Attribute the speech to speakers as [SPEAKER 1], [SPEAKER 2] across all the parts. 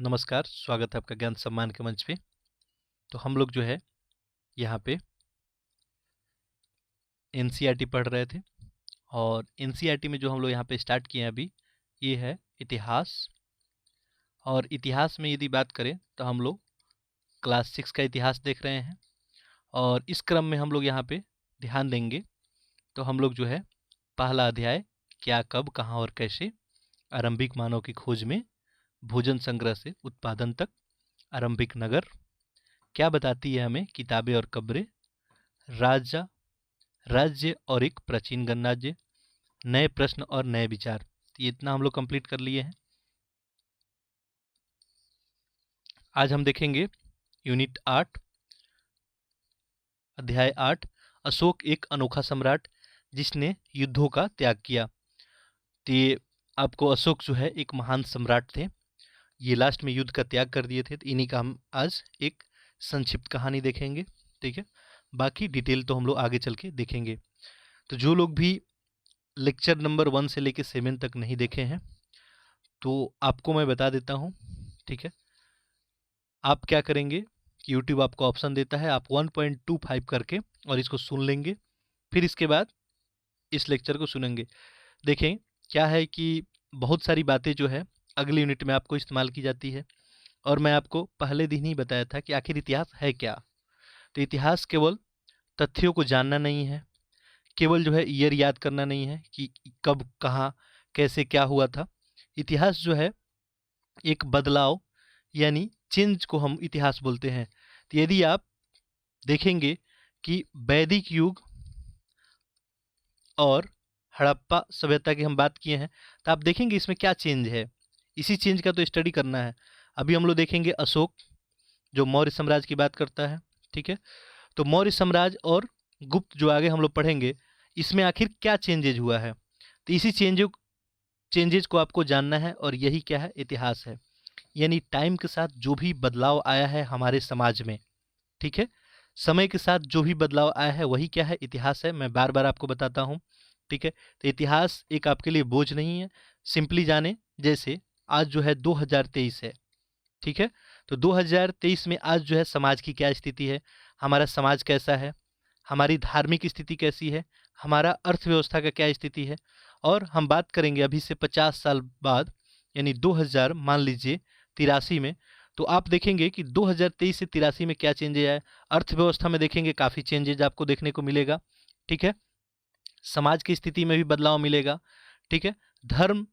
[SPEAKER 1] नमस्कार, स्वागत है आपका ज्ञान सम्मान के मंच पे। तो हम लोग जो है यहाँ पे एनसीईआरटी पढ़ रहे थे और एनसीईआरटी में जो हम लोग यहाँ पे स्टार्ट किए हैं अभी, ये है इतिहास। और इतिहास में यदि बात करें तो हम लोग क्लास 6 का इतिहास देख रहे हैं और इस क्रम में हम लोग यहाँ पे ध्यान देंगे। तो हम लोग जो है पहला अध्याय क्या, कब, कहाँ और कैसे, आरंभिक मानव की खोज में, भोजन संग्रह से उत्पादन तक, आरंभिक नगर, क्या बताती है हमें किताबें और कब्रें, राजा राज्य और एक प्राचीन गणराज्य, नए प्रश्न और नए विचार। तो ये इतना हम लोग कंप्लीट कर लिए हैं। आज हम देखेंगे यूनिट 8 अध्याय 8 अशोक एक अनोखा सम्राट जिसने युद्धों का त्याग किया। तो ये आपको अशोक जो है एक महान सम्राट थे, ये लास्ट में युद्ध का त्याग कर दिए थे। तो इन्हीं का हम आज एक संक्षिप्त कहानी देखेंगे, ठीक है। बाकी डिटेल तो हम लोग आगे चल के देखेंगे। तो जो लोग भी लेक्चर नंबर 1 से लेके 7 तक नहीं देखे हैं तो आपको मैं बता देता हूँ, ठीक है। आप क्या करेंगे कि यूट्यूब आपको ऑप्शन देता है, आप 1.25 करके और इसको सुन लेंगे, फिर इसके बाद इस लेक्चर को सुनेंगे। देखें क्या है कि बहुत सारी बातें जो है अगली यूनिट में आपको इस्तेमाल की जाती है और मैं आपको पहले दिन ही बताया था कि आखिर इतिहास है क्या। तो इतिहास केवल तथ्यों को जानना नहीं है, केवल जो है ईयर याद करना नहीं है कि कब, कहाँ, कैसे, क्या हुआ था। इतिहास जो है एक बदलाव यानी चेंज को हम इतिहास बोलते हैं। तो यदि आप देखेंगे कि वैदिक युग और हड़प्पा सभ्यता की हम बात किए हैं तो आप देखेंगे इसमें क्या चेंज है, इसी चेंज का तो स्टडी करना है। अभी हम लोग देखेंगे अशोक जो मौर्य साम्राज्य की बात करता है, ठीक है। तो मौर्य साम्राज्य और गुप्त जो आगे हम लोग पढ़ेंगे इसमें आखिर क्या चेंजेज हुआ है। तो इसी चेंजेज को आपको जानना है और यही क्या है, इतिहास है। यानी टाइम के साथ जो भी बदलाव आया है हमारे समाज में, ठीक है, समय के साथ जो भी बदलाव आया है वही क्या है, इतिहास है। मैं बार बार आपको बताता हूँ, ठीक है। तो इतिहास एक आपके लिए बोझ नहीं है, सिंपली जाने जैसे आज जो है 2023 है, ठीक है। तो 2023 में आज जो है समाज की क्या स्थिति है, हमारा समाज कैसा है, हमारी धार्मिक स्थिति कैसी है, हमारा अर्थव्यवस्था का क्या स्थिति है। और हम बात करेंगे अभी से 50 साल बाद यानी 2000 मान लीजिए 83 में, तो आप देखेंगे कि 2023 से 83 में क्या चेंजेज आए। अर्थव्यवस्था में देखेंगे काफ़ी चेंजेज आपको देखने को मिलेगा, ठीक है। समाज की स्थिति में भी बदलाव मिलेगा, ठीक है। धर्म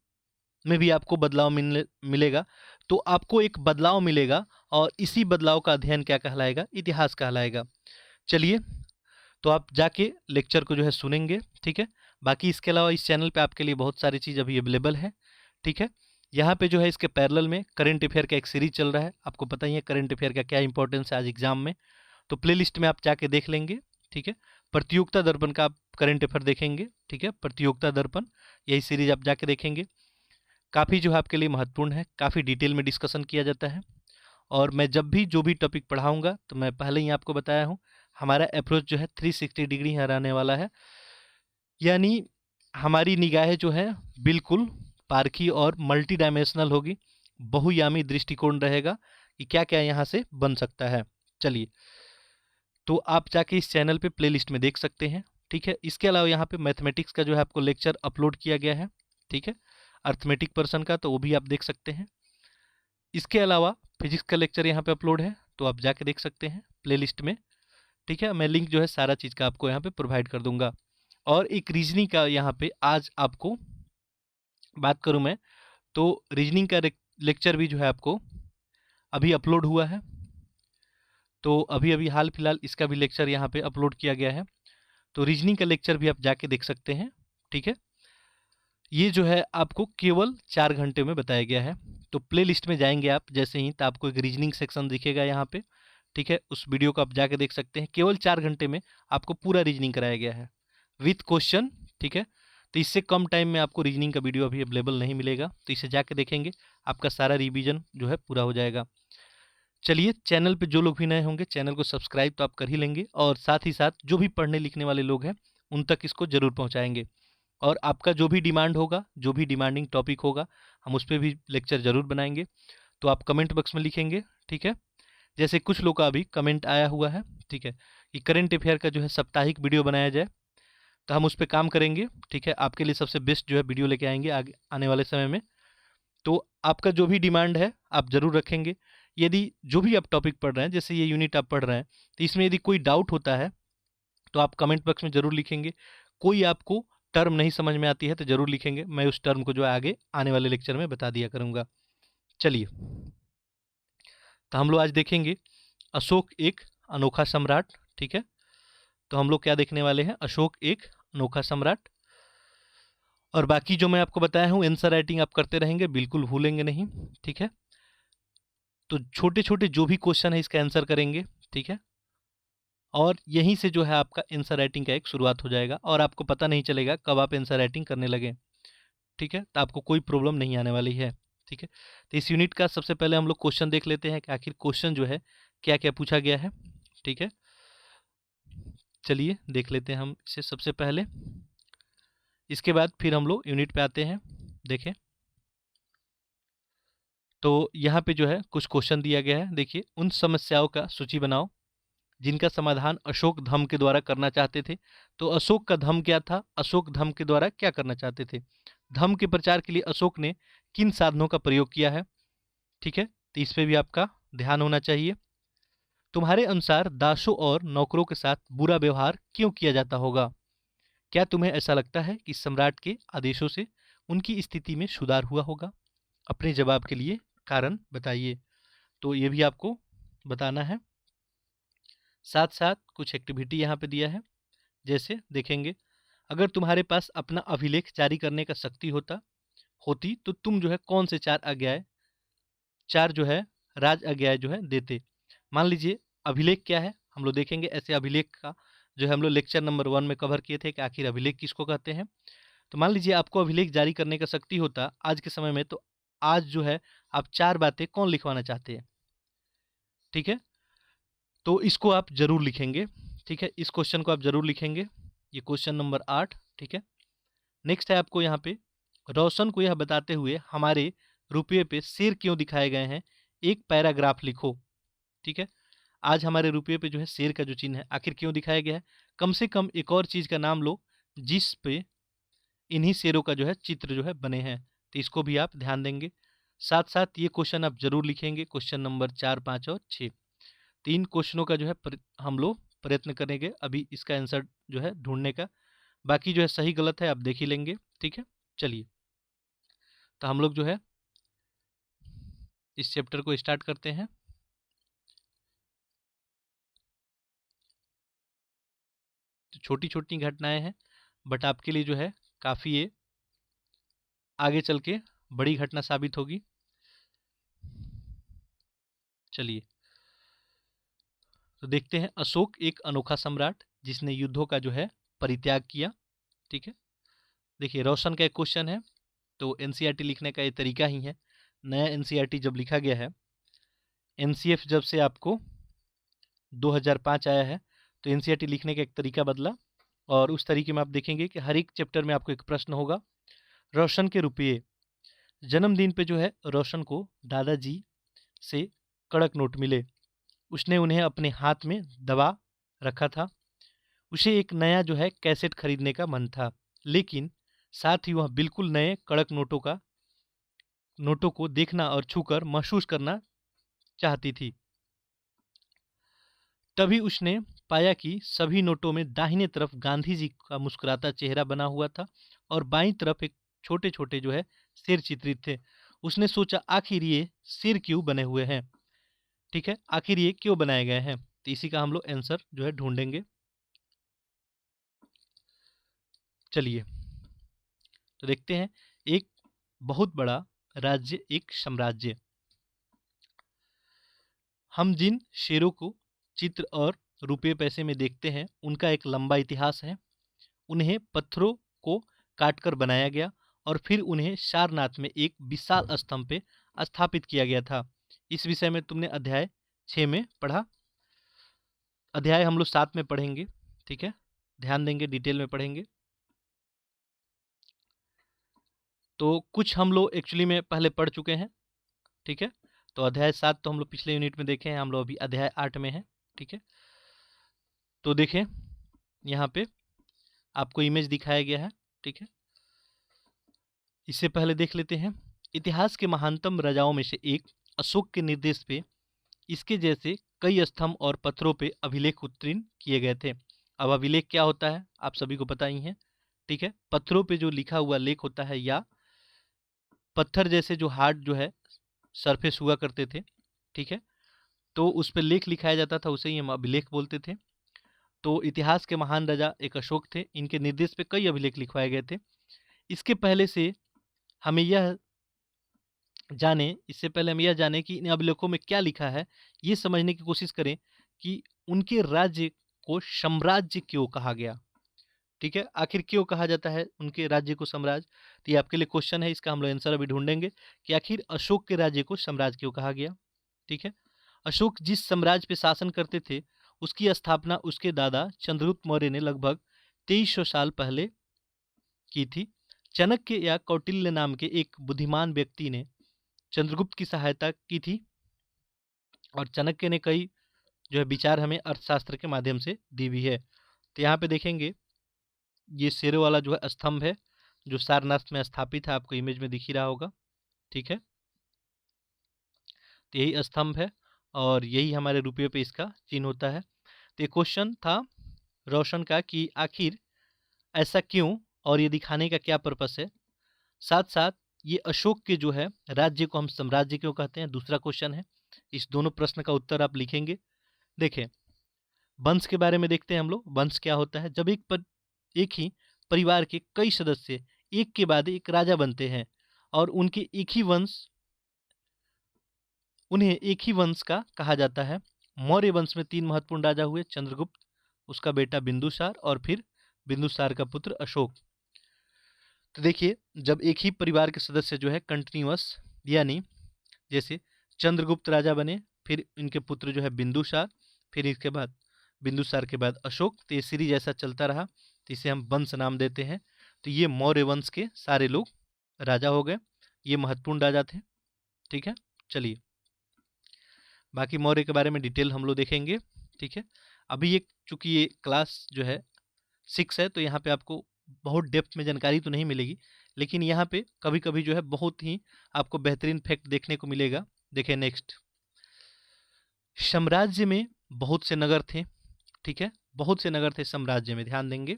[SPEAKER 1] में भी आपको बदलाव मिलेगा। तो आपको एक बदलाव मिलेगा और इसी बदलाव का अध्ययन क्या कहलाएगा, इतिहास कहलाएगा। चलिए, तो आप जाके लेक्चर को जो है सुनेंगे, ठीक है। बाकी इसके अलावा इस चैनल पे आपके लिए बहुत सारी चीज़ अभी अवेलेबल है, ठीक है। यहाँ पे जो है इसके पैरेलल में करंट अफेयर का एक सीरीज चल रहा है। आपको पता ही है करंट अफेयर का क्या इंपॉर्टेंस है आज एग्जाम में, तो प्लेलिस्ट में आप जाके देख लेंगे, ठीक है। प्रतियोगिता दर्पण का आप करंट अफेयर देखेंगे, ठीक है, प्रतियोगिता दर्पण, यही सीरीज आप जाके देखेंगे। काफ़ी जो है आपके लिए महत्वपूर्ण है, काफ़ी डिटेल में डिस्कशन किया जाता है। और मैं जब भी जो भी टॉपिक पढ़ाऊँगा तो मैं पहले ही आपको बताया हूँ, हमारा अप्रोच जो है 360 डिग्री यहाँ रहने वाला है। यानी हमारी निगाहें जो है बिल्कुल पारखी और मल्टी डायमेंशनल होगी, बहुयामी दृष्टिकोण रहेगा कि क्या क्या यहाँ से बन सकता है। चलिए, तो आप जाके इस चैनल पे प्लेलिस्ट में देख सकते हैं, ठीक है। इसके अलावा यहाँ पे मैथमेटिक्स का जो है आपको लेक्चर अपलोड किया गया है, ठीक है, अर्थमेटिक पर्सन का, तो वो भी आप देख सकते हैं। इसके अलावा फिजिक्स का लेक्चर यहाँ पे अपलोड है, तो आप जाके देख सकते हैं प्लेलिस्ट में, ठीक है। मैं लिंक जो है सारा चीज़ का आपको यहाँ पे प्रोवाइड कर दूंगा। और एक रीजनिंग का यहाँ पे आज आपको बात करूँ मैं, तो रीजनिंग का लेक्चर भी जो है आपको अभी अपलोड हुआ है। तो अभी अभी हाल फिलहाल इसका भी लेक्चर यहाँ पे अपलोड किया गया है, तो रीजनिंग का लेक्चर भी आप जाके देख सकते हैं, ठीक है। ये जो है आपको केवल 4 घंटे में बताया गया है। तो प्ले लिस्ट में जाएंगे आप जैसे ही, तो आपको एक रीजनिंग सेक्शन दिखेगा यहाँ पे, ठीक है। उस वीडियो को आप जाके देख सकते हैं। केवल 4 घंटे में आपको पूरा रीजनिंग कराया गया है विथ क्वेश्चन, ठीक है। तो इससे कम टाइम में आपको रीजनिंग का वीडियो अभी अवेलेबल नहीं मिलेगा, तो इसे जाके देखेंगे, आपका सारा रिवीजन जो है पूरा हो जाएगा। चलिए, चैनल पे जो लोग भी नए होंगे चैनल को सब्सक्राइब तो आप कर ही लेंगे, और साथ ही साथ जो भी पढ़ने लिखने वाले लोग हैं उन तक इसको ज़रूर पहुँचाएँगे। और आपका जो भी डिमांड होगा, जो भी डिमांडिंग टॉपिक होगा, हम उस पर भी लेक्चर ज़रूर बनाएंगे। तो आप कमेंट बॉक्स में लिखेंगे, ठीक है। जैसे कुछ लोग का अभी कमेंट आया हुआ है, ठीक है, कि करंट अफेयर का जो है साप्ताहिक वीडियो बनाया जाए, तो हम उस पर काम करेंगे, ठीक है। आपके लिए सबसे बेस्ट जो है वीडियो लेके आएंगे आगे आने वाले समय में। तो आपका जो भी डिमांड है आप ज़रूर रखेंगे। यदि जो भी आप टॉपिक पढ़ रहे हैं, जैसे ये यूनिट आप पढ़ रहे हैं, तो इसमें यदि कोई डाउट होता है तो आप कमेंट बॉक्स में ज़रूर लिखेंगे। कोई आपको टर्म नहीं समझ में आती है तो ज़रूर लिखेंगे, मैं उस टर्म को जो है आगे आने वाले लेक्चर में बता दिया करूँगा। चलिए, तो हम लोग आज देखेंगे अशोक एक अनोखा सम्राट, ठीक है। तो हम लोग क्या देखने वाले हैं, अशोक एक अनोखा सम्राट। और बाकी जो मैं आपको बताया हूँ आंसर राइटिंग आप करते रहेंगे, बिल्कुल भूलेंगे नहीं, ठीक है। तो छोटे छोटे जो भी क्वेश्चन है इसका आंसर करेंगे, ठीक है। और यहीं से जो है आपका आंसर राइटिंग का एक शुरुआत हो जाएगा और आपको पता नहीं चलेगा कब आप आंसर राइटिंग करने लगे, ठीक है। तो आपको कोई प्रॉब्लम नहीं आने वाली है, ठीक है। तो इस यूनिट का सबसे पहले हम लोग क्वेश्चन देख लेते हैं कि आखिर क्वेश्चन जो है क्या क्या पूछा गया है, ठीक है। चलिए देख लेते हैं हम इसे सबसे पहले, इसके बाद फिर हम लोग यूनिट पे आते हैं। देखें, तो यहाँ पे जो है कुछ क्वेश्चन दिया गया है। देखिए, उन समस्याओं का सूची बनाओ जिनका समाधान अशोक धम्म के द्वारा करना चाहते थे। तो अशोक का धम्म क्या था, अशोक धम्म के द्वारा क्या करना चाहते थे। धम्म के प्रचार के लिए अशोक ने किन साधनों का प्रयोग किया है, ठीक है। तो इस पे भी आपका ध्यान होना चाहिए। तुम्हारे अनुसार दासों और नौकरों के साथ बुरा व्यवहार क्यों किया जाता होगा। क्या तुम्हें ऐसा लगता है कि सम्राट के आदेशों से उनकी स्थिति में सुधार हुआ होगा। अपने जवाब के लिए कारण बताइए। तो ये भी आपको बताना है। साथ साथ कुछ एक्टिविटी यहाँ पे दिया है, जैसे देखेंगे, अगर तुम्हारे पास अपना अभिलेख जारी करने का शक्ति होती तो तुम जो है कौन से चार जो है राज आज्ञाएं जो है देते। मान लीजिए अभिलेख क्या है, हम लोग देखेंगे। ऐसे अभिलेख का जो है हम लोग लेक्चर नंबर 1 में कवर किए थे कि आखिर अभिलेख किसको कहते हैं। तो मान लीजिए आपको अभिलेख जारी करने का शक्ति होता आज के समय में, तो आज जो है आप 4 बातें कौन लिखवाना चाहते हैं, ठीक है। तो इसको आप जरूर लिखेंगे, ठीक है। इस क्वेश्चन को आप जरूर लिखेंगे, ये क्वेश्चन नंबर 8, ठीक है। नेक्स्ट है आपको यहाँ पे, रोशन को यह बताते हुए हमारे रुपये पे शेर क्यों दिखाए गए हैं, एक पैराग्राफ लिखो, ठीक है। आज हमारे रुपये पे जो है शेर का जो चिन्ह है आखिर क्यों दिखाया गया है। कम से कम एक और चीज़ का नाम लो जिस पे इन्हीं शेरों का जो है चित्र जो है बने हैं, तो इसको भी आप ध्यान देंगे। साथ साथ ये क्वेश्चन आप जरूर लिखेंगे, क्वेश्चन नंबर 4, 5 और 6। 3 क्वेश्चनों का जो है हम लोग प्रयत्न करेंगे अभी इसका आंसर जो है ढूंढने का। बाकी जो है सही गलत है आप देख ही लेंगे, ठीक है। चलिए, तो हम लोग जो है इस चैप्टर को स्टार्ट करते हैं। तो छोटी छोटी घटनाएं हैं, बट आपके लिए जो है काफ़ी ये आगे चल के बड़ी घटना साबित होगी। चलिए, तो देखते हैं, अशोक एक अनोखा सम्राट जिसने युद्धों का जो है परित्याग किया, ठीक है। देखिए, रोशन का एक क्वेश्चन है, तो एनसीईआरटी लिखने का ये तरीका ही है। नया एनसीईआरटी जब लिखा गया है, एनसीएफ जब से आपको 2005 आया है, तो एनसीईआरटी लिखने का एक तरीका बदला। और उस तरीके में आप देखेंगे कि हर एक चैप्टर में आपको एक प्रश्न होगा। रोशन के रुपये, जन्मदिन पे जो है रोशन को दादाजी से कड़क नोट मिले। उसने उन्हें अपने हाथ में दबा रखा था। उसे एक नया जो है कैसेट खरीदने का मन था, लेकिन साथ ही वह बिल्कुल नए कड़क नोटों को देखना और छूकर महसूस करना चाहती थी। तभी उसने पाया कि सभी नोटों में दाहिने तरफ गांधी जी का मुस्कुराता चेहरा बना हुआ था और बाईं तरफ एक छोटे छोटे जो है शेर चित्रित थे। उसने सोचा आखिर ये शेर क्यों बने हुए हैं, ठीक है, आखिर ये क्यों बनाए गए हैं। तो इसी का हम लोग आंसर जो है ढूंढेंगे। चलिए, तो देखते हैं, एक बहुत बड़ा राज्य, एक साम्राज्य। हम जिन शेरों को चित्र और रुपये पैसे में देखते हैं उनका एक लंबा इतिहास है। उन्हें पत्थरों को काटकर बनाया गया और फिर उन्हें सारनाथ में एक विशाल स्तंभ पे स्थापित किया गया था। इस विषय में तुमने अध्याय 6 में पढ़ा। अध्याय हम लोग 7 में पढ़ेंगे, ठीक है, ध्यान देंगे, डिटेल में पढ़ेंगे। तो कुछ हम लोग एक्चुअली में पहले पढ़ चुके हैं, ठीक है। तो अध्याय 7 तो हम लोग पिछले यूनिट में देखे हैं, हम लोग अभी अध्याय 8 में हैं। ठीक है, तो देखें यहाँ पे आपको इमेज दिखाया गया है। ठीक है, इससे पहले देख लेते हैं, इतिहास के महानतम राजाओं में से एक अशोक के निर्देश पे इसके जैसे कई स्तंभ और पत्थरों पे अभिलेख उत्तीर्ण किए गए थे। अब अभिलेख क्या होता है आप सभी को पता ही है। ठीक है, पत्थरों पे जो लिखा हुआ लेख होता है, या पत्थर जैसे जो हार्ड जो है सरफेस हुआ करते थे। ठीक है, तो उस पर लेख लिखाया जाता था, उसे ही हम अभिलेख बोलते थे। तो इतिहास के महान राजा एक अशोक थे, इनके निर्देश पे कई अभिलेख लिखवाए गए थे। इसके पहले से हमें यह इससे पहले हम यह जाने कि इन अभिलेखों में क्या लिखा है, ये समझने की कोशिश करें कि उनके राज्य को साम्राज्य क्यों कहा गया। ठीक है, आखिर क्यों कहा जाता है उनके राज्य को साम्राज्य। तो ये आपके लिए क्वेश्चन है, इसका हम लोग आंसर अभी ढूंढेंगे कि आखिर अशोक के राज्य को साम्राज्य क्यों कहा गया। ठीक है, अशोक जिस साम्राज्य पे शासन करते थे उसकी स्थापना उसके दादा चंद्रगुप्त मौर्य ने लगभग 2300 साल पहले की थी। चाणक्य या कौटिल्य नाम के एक बुद्धिमान व्यक्ति ने चंद्रगुप्त की सहायता की थी, और चाणक्य ने कई जो है विचार हमें अर्थशास्त्र के माध्यम से दी हुई है। तो यहाँ पे देखेंगे ये शेरों वाला जो है स्तंभ है जो सारनाथ में स्थापित है, आपको इमेज में दिख ही रहा होगा। ठीक है, तो यही स्तंभ है और यही हमारे रुपये पे इसका चिन्ह होता है। तो ये क्वेश्चन था रोशन का कि आखिर ऐसा क्यों और ये दिखाने का क्या पर्पस है। साथ साथ ये अशोक के जो है राज्य को हम साम्राज्य क्यों कहते हैं, दूसरा क्वेश्चन है। इस दोनों प्रश्न का उत्तर आप लिखेंगे। देखें, वंश के बारे में देखते हैं हम लोग। वंश क्या होता है, जब एक ही परिवार के कई सदस्य एक के बाद एक राजा बनते हैं और उन्हें एक ही वंश का कहा जाता है। मौर्य वंश में 3 महत्वपूर्ण राजा हुए, चंद्रगुप्त, उसका बेटा बिंदुसार और फिर बिंदुसार का पुत्र अशोक। तो देखिए, जब एक ही परिवार के सदस्य जो है कंटिन्यूअस, यानी जैसे चंद्रगुप्त राजा बने, फिर इनके पुत्र जो है बिंदुसार, फिर इसके बाद बिंदुसार के बाद अशोक, तो ये सीरीज ऐसा चलता रहा, तो इसे हम वंश नाम देते हैं। तो ये मौर्य वंश के सारे लोग राजा हो गए, ये महत्वपूर्ण राजा थे। ठीक है, चलिए बाकी मौर्य के बारे में डिटेल हम लोग देखेंगे। ठीक है, अभी ये चूंकि ये क्लास जो है 6 है, तो यहाँ पे आपको बहुत डेप्थ में जानकारी तो नहीं मिलेगी, लेकिन यहाँ पे कभी कभी जो है बहुत ही आपको बेहतरीन फैक्ट देखने को मिलेगा। देखिए नेक्स्ट, साम्राज्य में बहुत से नगर थे। ठीक है, बहुत से नगर थे साम्राज्य में, ध्यान देंगे।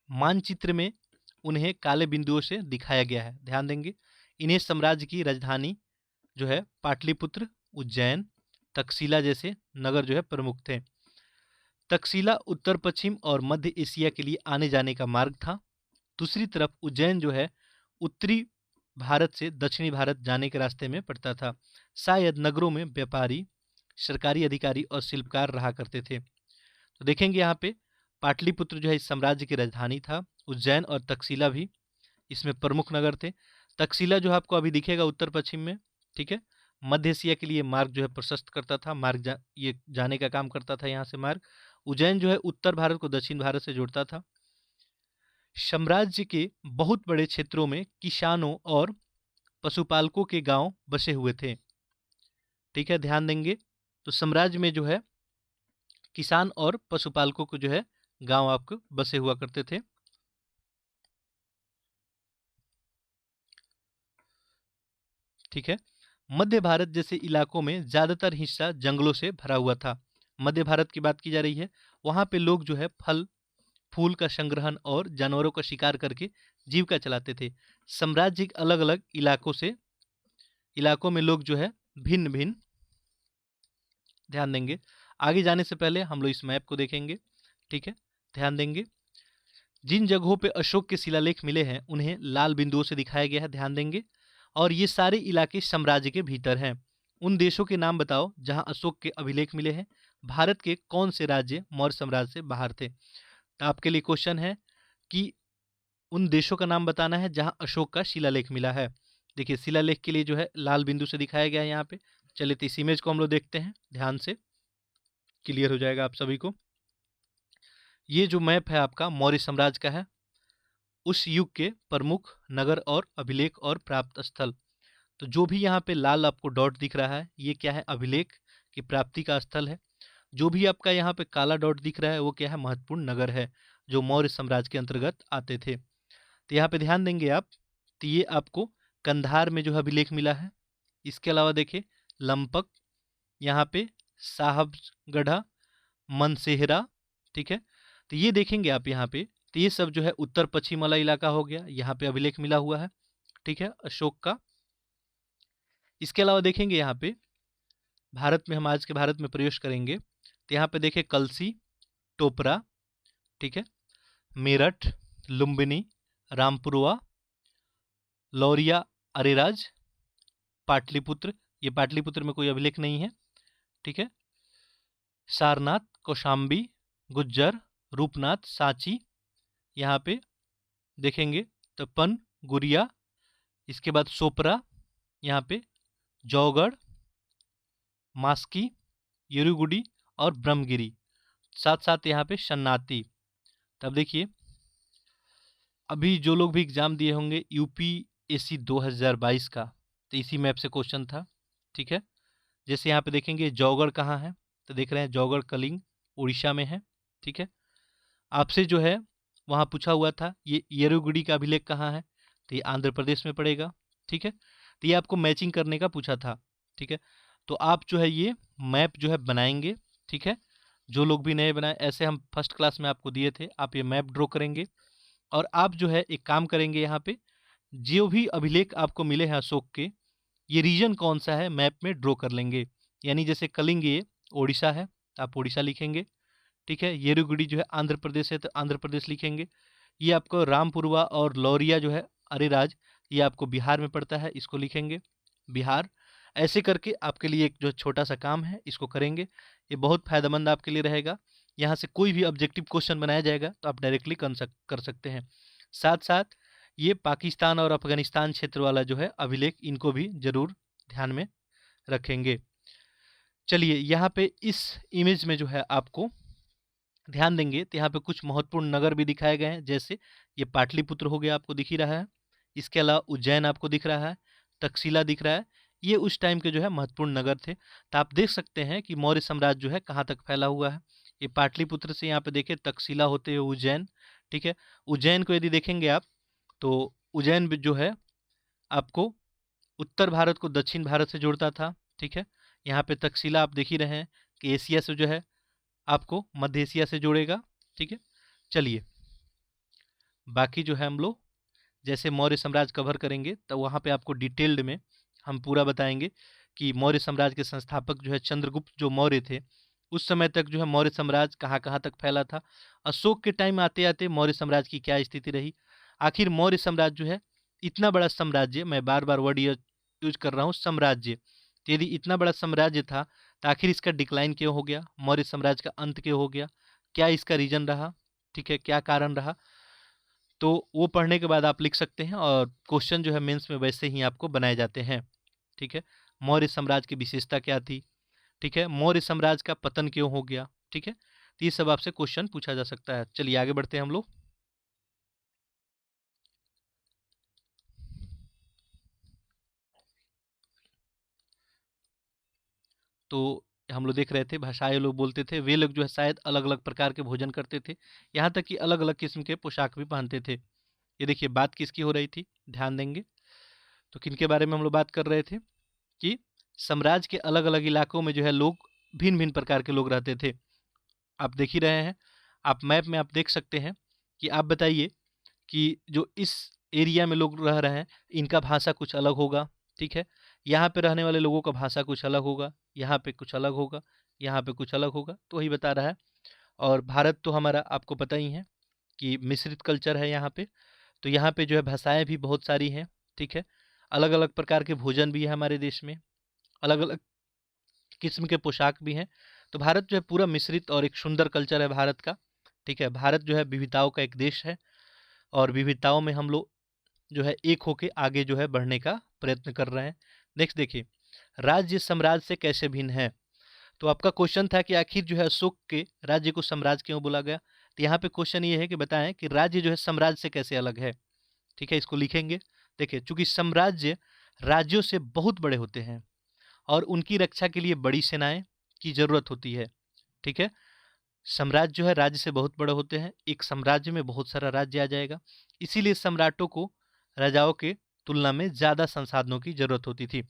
[SPEAKER 1] मानचित्र में उन्हें काले बिंदुओं से दिखाया गया है, ध्यान देंगे। इन्हें साम्राज्य की राजधानी जो है पाटलिपुत्र, उज्जैन, तक्षशिला जैसे नगर जो है प्रमुख थे। तक्षशिला उत्तर पश्चिम और मध्य एशिया के लिए आने जाने का मार्ग था। दूसरी तरफ उज्जैन जो है उत्तरी भारत से दक्षिणी भारत जाने के रास्ते में पड़ता था। शायद नगरों में व्यापारी, सरकारी अधिकारी और शिल्पकार रहा करते थे। तो देखेंगे यहाँ पे पाटलिपुत्र जो है इस साम्राज्य की राजधानी था। उज्जैन और तक्षशिला भी इसमें प्रमुख नगर थे। तक्षशिला जो है आपको अभी दिखेगा उत्तर पश्चिम में। ठीक है, मध्य एशिया के लिए मार्ग जो है प्रशस्त करता था, ये जाने का काम करता था यहाँ से मार्ग। उज्जैन जो है उत्तर भारत को दक्षिण भारत से जोड़ता था। साम्राज्य के बहुत बड़े क्षेत्रों में किसानों और पशुपालकों के गांव बसे हुए थे। ठीक है, ध्यान देंगे। तो साम्राज्य में जो है किसान और पशुपालकों को जो है गांव आपको बसे हुआ करते थे। ठीक है, मध्य भारत जैसे इलाकों में ज्यादातर हिस्सा जंगलों से भरा हुआ था। मध्य भारत की बात की जा रही है, वहां पे लोग जो है फल फूल का संग्रहण और जानवरों का शिकार करके जीविका चलाते थे। साम्राज्य के अलग अलग इलाकों में लोग जो है भिन्न भिन्न, ध्यान देंगे। आगे जाने से पहले हम लोग इस मैप को देखेंगे। ठीक है, ध्यान देंगे। जिन जगहों पे अशोक के शिलालेख मिले हैं उन्हें लाल बिंदुओं से दिखाया गया है, ध्यान देंगे। और ये सारे इलाके साम्राज्य के भीतर हैं। उन देशों के नाम बताओ जहां अशोक के अभिलेख मिले हैं। भारत के कौन से राज्य मौर्य साम्राज्य से बाहर थे। तो आपके लिए क्वेश्चन है कि उन देशों का नाम बताना है जहां अशोक का शिलालेख मिला है। देखिए शिलालेख के लिए जो है लाल बिंदु से दिखाया गया है यहाँ पे। चलिए तो इस इमेज को हम लोग देखते हैं, ध्यान से क्लियर हो जाएगा आप सभी को। ये जो मैप है आपका मौर्य साम्राज्य का है, उस युग के प्रमुख नगर और अभिलेख और प्राप्त स्थल। तो जो भी यहाँ पे लाल आपको डॉट दिख रहा है ये क्या है, अभिलेख की प्राप्ति का स्थल है। जो भी आपका यहाँ पे काला डॉट दिख रहा है वो क्या है, महत्वपूर्ण नगर है जो मौर्य साम्राज्य के अंतर्गत आते थे। तो यहाँ पे ध्यान देंगे आप, तो ये आपको कंधार में जो है अभिलेख मिला है। इसके अलावा देखिए लंपक, यहाँ पे साहबगढ़ा, मनसेहरा, ठीक है। तो ये देखेंगे आप यहाँ पे, तो ये सब जो है उत्तर पश्चिम वाला इलाका हो गया, यहाँ पे अभिलेख मिला हुआ है, ठीक है, अशोक का। इसके अलावा देखेंगे यहाँ पे भारत में, हम आज के भारत में प्रवेश करेंगे तो यहाँ पे देखें कलसी, टोपरा, ठीक है, मेरठ, लुम्बिनी, रामपुरवा, लौरिया, अरेराज, पाटलिपुत्र, ये पाटलिपुत्र में कोई अभिलेख नहीं है, ठीक है, सारनाथ, कौशाम्बी, गुज्जर, रूपनाथ, सांची, यहाँ पे देखेंगे तो पन, गुरिया, इसके बाद सोपरा, यहाँ पे जौगढ़, मास्की, येरुगुडी और ब्रह्मगिरी, साथ साथ यहाँ पे शन्नाती। तब देखिए अभी जो लोग भी एग्जाम दिए होंगे यूपीएससी 2022 का, तो इसी मैप से क्वेश्चन था, ठीक है। जैसे यहाँ पे देखेंगे जौगढ़ कहाँ है, तो देख रहे हैं जौगढ़ कलिंग उड़ीसा में है, ठीक है। आपसे जो है वहाँ पूछा हुआ था ये येरुगुडी का अभिलेख कहाँ है, तो ये आंध्र प्रदेश में पड़ेगा, ठीक है। तो ये आपको मैचिंग करने का पूछा था, ठीक है। तो आप जो है ये मैप जो है बनाएंगे, ठीक है। जो लोग भी नए बनाए, ऐसे हम फर्स्ट क्लास में आपको दिए थे, आप ये मैप ड्रॉ करेंगे और आप जो है एक काम करेंगे, यहाँ पे जो भी अभिलेख आपको मिले हैं अशोक के, ये रीजन कौन सा है मैप में ड्रॉ कर लेंगे। यानी जैसे कलिंग ये ओडिशा है तो आप ओडिशा लिखेंगे, ठीक है। येरुगुडी जो है आंध्र प्रदेश है तो आंध्र प्रदेश लिखेंगे। ये आपको रामपुरवा और लौरिया जो है अरेराज, ये आपको बिहार में पड़ता है, इसको लिखेंगे बिहार। ऐसे करके आपके लिए एक जो छोटा सा काम है इसको करेंगे, ये बहुत फायदेमंद आपके लिए रहेगा। यहाँ से कोई भी ऑब्जेक्टिव क्वेश्चन बनाया जाएगा तो आप डायरेक्टली कर सकते हैं। साथ साथ ये पाकिस्तान और अफगानिस्तान क्षेत्र वाला जो है अभिलेख, इनको भी जरूर ध्यान में रखेंगे। चलिए यहाँ पे इस इमेज में जो है आपको ध्यान देंगे तो यहाँ पे कुछ महत्वपूर्ण नगर भी दिखाए गए हैं, जैसे ये पाटलिपुत्र हो गया, आपको दिख ही रहा है। इसके अलावा उज्जैन आपको दिख रहा है, तक्षशिला दिख रहा है, ये उस टाइम के जो है महत्वपूर्ण नगर थे। तो आप देख सकते हैं कि मौर्य साम्राज्य जो है कहाँ तक फैला हुआ है। ये पाटलिपुत्र से यहाँ पे देखें तक्षशिला होते हुए उज्जैन, ठीक है। उज्जैन को यदि देखेंगे आप तो उज्जैन जो है आपको उत्तर भारत को दक्षिण भारत से जोड़ता था, ठीक है। यहाँ पे तक्षशिला आप देख ही रहे हैं कि एशिया से जो है आपको मध्य एशिया से जोड़ेगा, ठीक है। चलिए बाकी जो है हम लोग जैसे मौर्य साम्राज्य कवर करेंगे तो वहाँ पे आपको डिटेल्ड में हम पूरा बताएंगे कि मौर्य साम्राज्य के संस्थापक जो है चंद्रगुप्त जो मौर्य थे, उस समय तक जो है मौर्य साम्राज्य कहाँ कहाँ तक फैला था। अशोक के टाइम आते आते मौर्य साम्राज्य की क्या स्थिति रही। आखिर मौर्य साम्राज्य जो है इतना बड़ा साम्राज्य, मैं बार बार वर्ड यूज कर रहा हूँ साम्राज्य, तो यदि इतना बड़ा साम्राज्य था तो आखिर इसका डिक्लाइन क्यों हो गया, मौर्य साम्राज्य का अंत क्यों हो गया, क्या इसका रीजन रहा, ठीक है, क्या कारण रहा। तो वो पढ़ने के बाद आप लिख सकते हैं और क्वेश्चन जो है मेंस में वैसे ही आपको बनाए जाते हैं, ठीक है। मौर्य साम्राज्य की विशेषता क्या थी, ठीक है, मौर्य साम्राज्य का पतन क्यों हो गया, ठीक है। तो ये सब आपसे क्वेश्चन पूछा जा सकता है। चलिए आगे बढ़ते हैं हम लोग। तो हम लोग देख रहे थे भाषाएं लोग बोलते थे, वे लोग जो है शायद अलग अलग प्रकार के भोजन करते थे, यहाँ तक कि अलग अलग किस्म के पोशाक भी पहनते थे। ये देखिए बात किसकी हो रही थी, ध्यान देंगे तो किनके बारे में हम लोग बात कर रहे थे कि साम्राज्य के अलग अलग इलाकों में जो है लोग भिन्न भिन्न प्रकार के लोग रहते थे। आप देख ही रहे हैं, आप मैप में आप देख सकते हैं कि आप बताइए कि जो इस एरिया में लोग रह रहे हैं इनका भाषा कुछ अलग होगा, ठीक है। यहाँ पे रहने वाले लोगों का भाषा कुछ अलग होगा, यहाँ पे कुछ अलग होगा, यहाँ पे कुछ अलग होगा, तो वही बता रहा है। और भारत तो हमारा आपको पता ही है कि मिश्रित कल्चर है यहाँ पे, तो यहाँ पे जो है भाषाएं भी बहुत सारी हैं, ठीक है। अलग अलग प्रकार के भोजन भी है हमारे देश में, अलग अलग किस्म के पोशाक भी हैं। तो भारत जो है पूरा मिश्रित और एक सुंदर कल्चर है भारत का, ठीक है। भारत जो है विविधताओं का एक देश है और विविधताओं में हम लोग जो है एक होके आगे जो है बढ़ने का प्रयत्न कर रहे हैं। नेक्स्ट देखिए, राज्य साम्राज्य से कैसे भिन्न है। तो आपका क्वेश्चन था कि आखिर जो है अशोक के राज्य को साम्राज्य क्यों बोला गया। तो यहाँ पे क्वेश्चन ये है कि बताएं कि राज्य जो है साम्राज्य से कैसे अलग है, ठीक है। इसको लिखेंगे, देखिए चूंकि साम्राज्य राज्यों से बहुत बड़े होते हैं और उनकी रक्षा के लिए बड़ी सेनाएं की जरूरत होती है। ठीक है, साम्राज्य जो है राज्य से बहुत बड़े होते हैं, एक साम्राज्य में बहुत सारा राज्य आ जाएगा, इसीलिए सम्राटों को राजाओं के तुलना में ज़्यादा संसाधनों की जरूरत होती थी।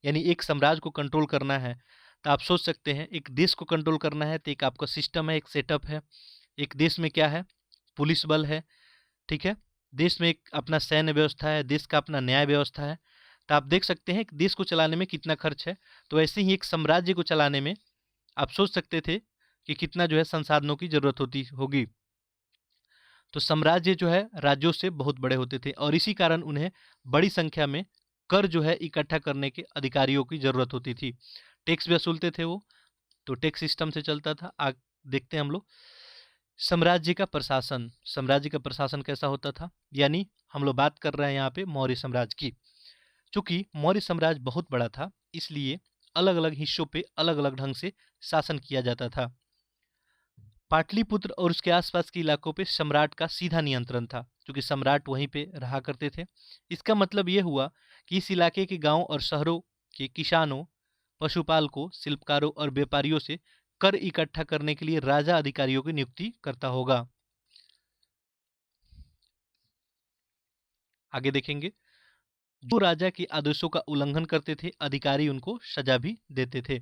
[SPEAKER 1] यानी एक साम्राज्य को कंट्रोल करना है तो आप सोच सकते हैं, एक देश को कंट्रोल करना है तो एक आपका सिस्टम है, एक सेटअप है। एक देश में क्या है, पुलिस बल है, ठीक है, देश में एक अपना सैन्य व्यवस्था है, देश का अपना न्याय व्यवस्था है। तो आप देख सकते हैं कि देश को चलाने में कितना खर्च है। तो ऐसे ही एक साम्राज्य को चलाने में आप सोच सकते थे कि कितना जो है संसाधनों की जरूरत होती होगी। तो साम्राज्य जो है राज्यों से बहुत बड़े होते थे और इसी कारण उन्हें बड़ी संख्या में कर जो है इकट्ठा करने के अधिकारियों की जरूरत होती थी। टैक्स भी वसूलते थे वो, तो टैक्स सिस्टम से चलता था। आग देखते हैं हम लोग साम्राज्य का प्रशासन। साम्राज्य का प्रशासन कैसा होता था, यानी हम लोग बात कर रहे हैं यहाँ पे मौर्य साम्राज्य की। चूंकि मौर्य साम्राज्य बहुत बड़ा था, इसलिए अलग अलग हिस्सों पे अलग अलग ढंग से शासन किया जाता था। पाटलिपुत्र और उसके आसपास के इलाकों पे सम्राट का सीधा नियंत्रण था, क्योंकि सम्राट वहीं पे रहा करते थे। इसका मतलब ये हुआ कि इस इलाके के गांव और शहरों के किसानों, पशुपालकों, शिल्पकारों और व्यापारियों से कर इकट्ठा करने के लिए राजा अधिकारियों की नियुक्ति करता होगा। आगे देखेंगे, जो राजा के आदेशों का उल्लंघन करते थे, अधिकारी उनको सजा भी देते थे।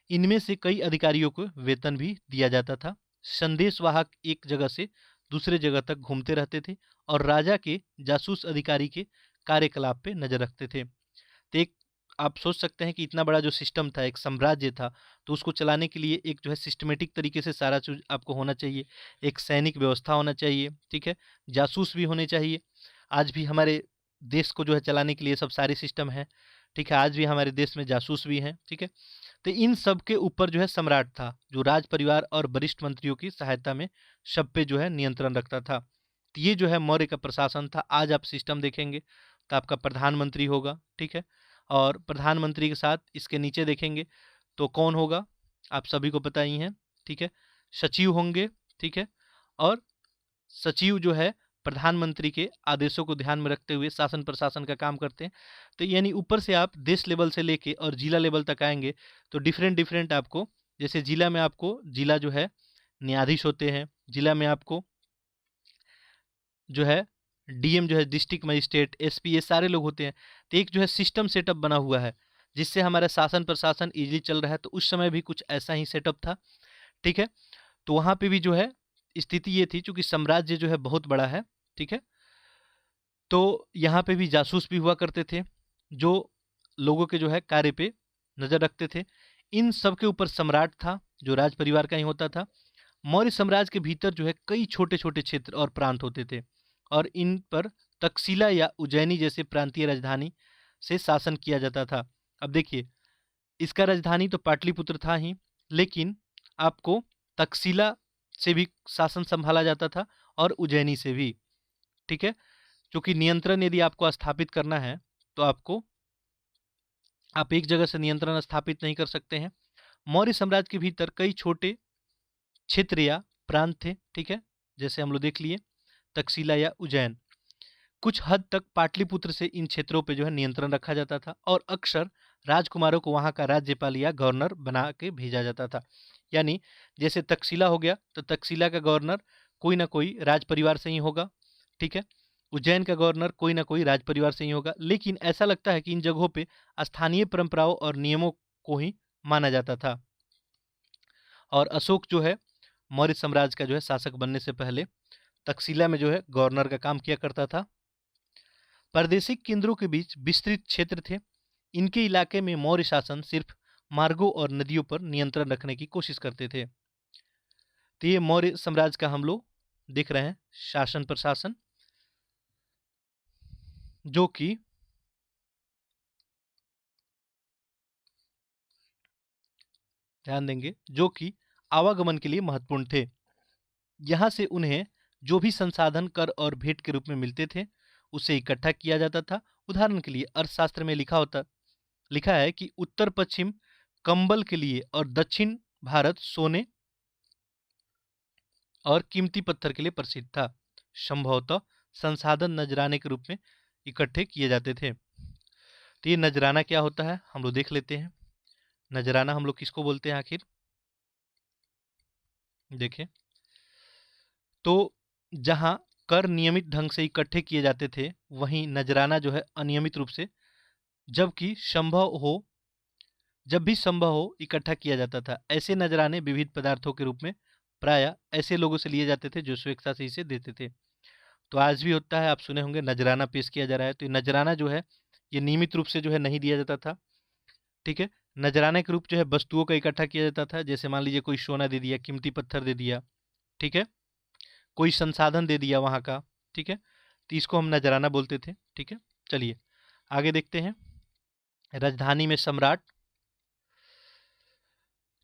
[SPEAKER 1] इनमें से कई अधिकारियों को वेतन भी दिया जाता था। संदेशवाहक एक जगह से दूसरे जगह तक घूमते रहते थे और राजा के जासूस अधिकारी के कार्यकलाप पे नजर रखते थे। तो एक आप सोच सकते हैं कि इतना बड़ा जो सिस्टम था, एक साम्राज्य था, तो उसको चलाने के लिए एक जो है सिस्टमेटिक तरीके से सारा चीज आपको होना चाहिए। एक सैनिक व्यवस्था होना चाहिए, ठीक है, जासूस भी होने चाहिए। आज भी हमारे देश को जो है चलाने के लिए सब सारे सिस्टम है, ठीक है, आज भी हमारे देश में जासूस भी हैं, ठीक है। तो इन सब के ऊपर जो है सम्राट था, जो राज परिवार और वरिष्ठ मंत्रियों की सहायता में सब पे जो है नियंत्रण रखता था। तो ये जो है मौर्य का प्रशासन था। आज आप सिस्टम देखेंगे तो आपका प्रधानमंत्री होगा, ठीक है, और प्रधानमंत्री के साथ इसके नीचे देखेंगे तो कौन होगा, आप सभी को पता ही है, ठीक है, सचिव होंगे, ठीक है, और सचिव जो है प्रधानमंत्री के आदेशों को ध्यान में रखते हुए शासन प्रशासन का काम करते हैं। तो यानी ऊपर से आप देश लेवल से लेके और जिला लेवल तक आएंगे तो डिफरेंट डिफरेंट आपको, जैसे जिला में आपको जिला जो है न्यायाधीश होते हैं, जिला में आपको जो है डीएम जो है डिस्ट्रिक्ट मजिस्ट्रेट, एसपी, ये सारे लोग होते हैं। तो एक जो है सिस्टम सेटअप बना हुआ है जिससे हमारा शासन प्रशासन इजीली चल रहा है। तो उस समय भी कुछ ऐसा ही सेटअप था, ठीक है। तो वहाँ पे भी जो है स्थिति ये थी, चूंकि साम्राज्य जो है बहुत बड़ा है, ठीक है, तो यहाँ पे भी जासूस भी हुआ करते थे जो लोगों के जो है कार्य पे नजर रखते थे। इन सब के ऊपर सम्राट था जो राज परिवार का ही होता था। मौर्य साम्राज्य के भीतर जो है कई छोटे छोटे क्षेत्र और प्रांत होते थे और इन पर तक्षशिला या उज्जैनी जैसे प्रांतीय राजधानी से शासन किया जाता था। अब देखिए, इसका राजधानी तो पाटलिपुत्र था ही, लेकिन आपको तक्षशिला से भी शासन संभाला जाता था और उज्जैनी से भी, ठीक है। क्योंकि नियंत्रण यदि आपको स्थापित करना है तो आपको आप एक जगह से नियंत्रण स्थापित नहीं कर सकते हैं। मौर्य साम्राज्य के भीतर कई छोटे क्षेत्र या प्रांत थे, ठीक है, जैसे हम लोग देख लिए तक्षशिला या उज्जैन। कुछ हद तक पाटलिपुत्र से इन क्षेत्रों पे जो है नियंत्रण रखा जाता था और अक्सर राजकुमारों को वहां का राज्यपाल या गवर्नर बना के भेजा जाता था। यानी जैसे तक्षशिला हो गया तो तक्षशिला का गवर्नर कोई ना कोई राज परिवार से ही होगा, ठीक है। उज्जैन का गवर्नर कोई ना कोई राज परिवार से ही होगा। लेकिन ऐसा लगता है कि इन जगहों पे स्थानीय परंपराओं और नियमों को ही माना जाता था। और अशोक जो है मौर्य साम्राज्य का जो है शासक बनने से पहले तक्षशिला में जो है गवर्नर का काम किया करता था। प्रादेशिक केंद्रों के बीच विस्तृत क्षेत्र थे। इनके इलाके में मौर्य शासन सिर्फ मार्गों और नदियों पर नियंत्रण रखने की कोशिश करते थे। तो ये मौर्य साम्राज्य का हम लोग देख रहे हैं शासन प्रशासन, जो कि ध्यान देंगे जो कि आवागमन के लिए महत्वपूर्ण थे। यहाँ से उन्हें जो भी संसाधन कर और भेंट के रूप में मिलते थे उसे इकट्ठा किया जाता था। उदाहरण के लिए अर्थशास्त्र में लिखा है कि उत्तर पश्चिम कंबल के लिए और दक्षिण भारत सोने और कीमती पत्थर के लिए प्रसिद्ध था। संभवतः संसाधन नजराने के रूप में इकट्ठे किए जाते थे। तो ये नजराना क्या होता है हम लोग देख लेते हैं। नजराना हम लोग किसको बोलते हैं आखिर, देखें तो जहां कर नियमित ढंग से इकट्ठे किए जाते थे, वहीं नजराना जो है अनियमित रूप से जबकि संभव हो जब भी संभव हो इकट्ठा किया जाता था। ऐसे नजराने विविध पदार्थों के रूप में प्रायः ऐसे लोगों से लिए जाते थे जो स्वेच्छा से इसे देते थे। तो आज भी होता है, आप सुने होंगे नजराना पेश किया जा रहा है। तो ये नजराना जो है ये नियमित रूप से जो है नहीं दिया जाता था, ठीक है। नजराने के रूप जो है वस्तुओं का इकट्ठा किया जाता था, जैसे मान लीजिए कोई सोना दे दिया, कीमती पत्थर दे दिया, ठीक है, कोई संसाधन दे दिया वहाँ का, ठीक है, तो इसको हम नजराना बोलते थे, ठीक है। चलिए आगे देखते हैं। राजधानी में सम्राट,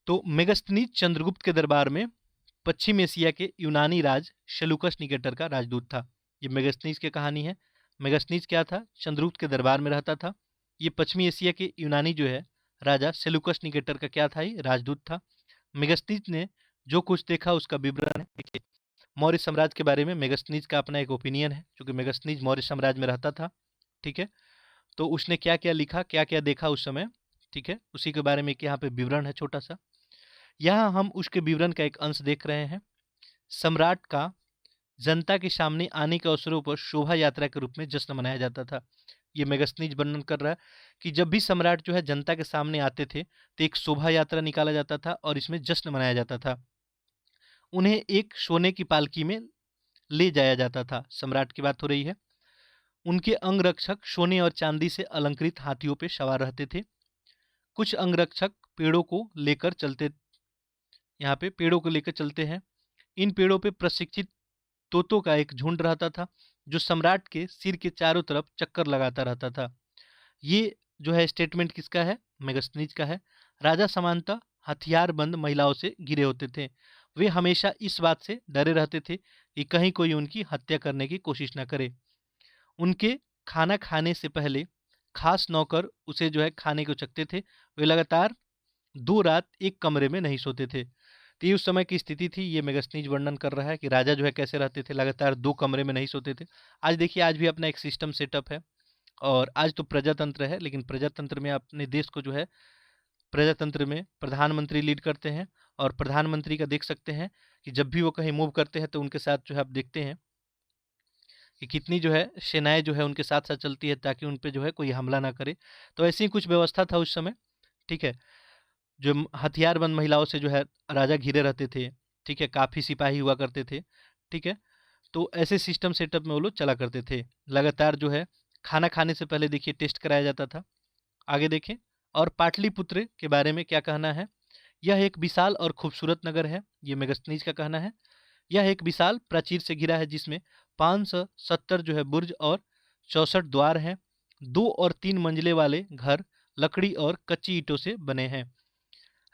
[SPEAKER 1] तो मेगस्थनीज चंद्रगुप्त के दरबार में पश्चिम एशिया के यूनानी राज सेलूकस निकेटर का राजदूत था। ये मेगस्थनीज की कहानी है। मेगस्थनीज क्या था, चंद्रगुप्त के दरबार में रहता था। ये पश्चिमी एशिया के यूनानी जो है राजा सेलूकस निकेटर का क्या था, ये राजदूत था। मेगस्थनीज ने जो कुछ देखा उसका विवरण है। देखिए मौर्य साम्राज्य के बारे में मेगस्थनीज का अपना एक ओपिनियन है, क्योंकि मेगस्थनीज मौर्य साम्राज्य में रहता था, ठीक है। तो उसने क्या क्या लिखा, क्या क्या देखा उस समय, ठीक है, उसी के बारे में एक यहाँ पे विवरण है छोटा सा। यहाँ हम उसके विवरण का एक अंश देख रहे हैं। सम्राट का जनता के सामने आने के अवसरों पर शोभा यात्रा के रूप में जश्न मनाया जाता था। ये मेगस्थनीज वर्णन कर रहा है कि जब भी सम्राट जो है जनता के सामने आते थे तो एक शोभा यात्रा निकाला जाता था और इसमें जश्न मनाया जाता था। उन्हें एक सोने की पालकी में ले जाया जाता था। सम्राट की बात हो रही है। उनके अंगरक्षक सोने और चांदी से अलंकृत हाथियों पर सवार रहते थे। कुछ अंगरक्षक पेड़ों को लेकर चलते, यहाँ पे पेड़ों को लेकर चलते हैं। इन पेड़ों पे प्रशिक्षित तोतों का एक झुंड रहता था जो सम्राट के सिर के चारों तरफ चक्कर लगाता रहता था। ये जो है स्टेटमेंट किसका है, मेगस्थनीज का है। राजा सामान्यतः हथियारबंद महिलाओं से घिरे होते थे। वे हमेशा इस बात से डरे रहते थे कि कहीं कोई उनकी हत्या करने की कोशिश न करे। उनके खाना खाने से पहले खास नौकर उसे जो है खाने को चखते थे। वे लगातार 2 रात एक कमरे में नहीं सोते थे। तो ये उस समय की स्थिति थी। ये मेगस्थनीज वर्णन कर रहा है कि राजा जो है कैसे रहते थे, लगातार 2 कमरे में नहीं सोते थे। आज देखिए आज भी अपना एक सिस्टम सेटअप है, और आज तो प्रजातंत्र है, लेकिन प्रजातंत्र में अपने देश को जो है प्रजातंत्र में प्रधानमंत्री लीड करते हैं। और प्रधानमंत्री का देख सकते हैं कि जब भी वो कहीं मूव करते हैं तो उनके साथ जो है आप देखते हैं कि कितनी जो है सेनाएं जो है उनके साथ साथ चलती है, ताकि उन पे जो है कोई हमला ना करे। तो ऐसी ही कुछ व्यवस्था था उस समय, ठीक है। जो हथियारबंद महिलाओं से जो है राजा घिरे रहते थे, ठीक है, काफ़ी सिपाही हुआ करते थे, ठीक है। तो ऐसे सिस्टम सेटअप में वो लोग चला करते थे। लगातार जो है खाना खाने से पहले देखिए टेस्ट कराया जाता था। आगे देखें। और पाटलिपुत्र के बारे में क्या कहना है। यह एक विशाल और खूबसूरत नगर है, ये मेगस्थनीज का कहना है। यह एक विशाल प्राचीर से घिरा है जिसमें 570 जो है बुर्ज और 64 द्वार हैं। 2 और 3 मंजिले वाले घर लकड़ी और कच्ची ईंटों से बने हैं।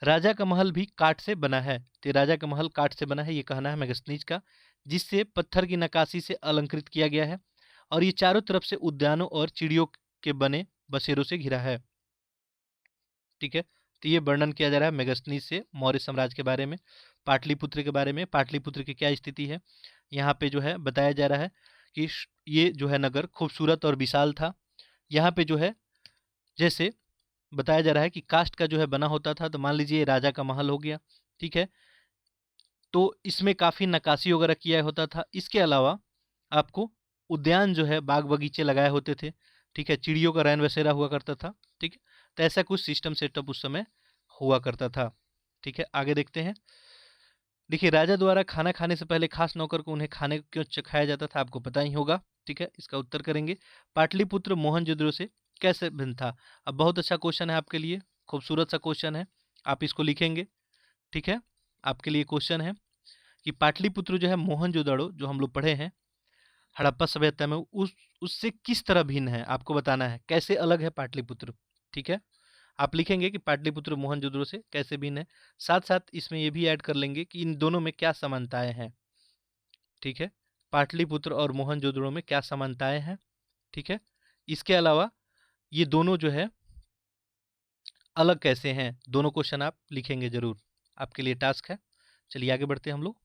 [SPEAKER 1] राजा का महल भी काठ से बना है। तो राजा का महल काठ से बना है, ये कहना है मेगस्थनीज का, जिससे पत्थर की नक्काशी से अलंकृत किया गया है। और ये चारों तरफ से उद्यानों और चिड़ियों के बने बसेरों से घिरा है, ठीक है। तो ये वर्णन किया जा रहा है मेगस्थनीज से मौर्य साम्राज्य के बारे में। पाटलिपुत्र के बारे में, पाटलिपुत्र की क्या स्थिति है, यहाँ पे जो है बताया जा रहा है कि ये जो है नगर खूबसूरत और विशाल था। यहाँ पे जो है जैसे बताया जा रहा है कि कास्ट का जो है बना होता था। तो मान लीजिए राजा का महल हो गया, ठीक है, तो इसमें काफ़ी नक्काशी वगैरह किया होता था। इसके अलावा आपको उद्यान जो है बाग बगीचे लगाए होते थे, ठीक है, चिड़ियों का रैन बसेरा हुआ करता था, ठीक है। तो ऐसा कुछ सिस्टम सेटअप उस समय हुआ करता था, ठीक है। आगे देखते हैं। देखिए राजा द्वारा खाना खाने से पहले खास नौकर को उन्हें खाने को क्यों चखाया जाता था, आपको पता ही होगा, ठीक है। इसका उत्तर करेंगे। पाटलिपुत्र मोहनजोदड़ो से कैसे भिन्न था। अब बहुत अच्छा क्वेश्चन है आपके लिए, खूबसूरत सा क्वेश्चन है, आप इसको लिखेंगे, ठीक है। आपके लिए क्वेश्चन है कि पाटलिपुत्र जो है मोहनजोदड़ो जो हम लोग पढ़े हैं हड़प्पा सभ्यता में, उस उससे किस तरह भिन्न है, आपको बताना है कैसे अलग है पाटलिपुत्र, ठीक है। आप लिखेंगे कि पाटलिपुत्र मोहनजोदड़ो से कैसे भिन्न है। साथ साथ इसमें ये भी ऐड कर लेंगे कि इन दोनों में क्या समानताएं हैं, ठीक है। पाटलिपुत्र और मोहनजोदड़ो में क्या समानताएं हैं, ठीक है। इसके अलावा ये दोनों जो है अलग कैसे हैं, दोनों क्वेश्चन आप लिखेंगे जरूर, आपके लिए टास्क है। चलिए आगे बढ़ते हैं हम लोग।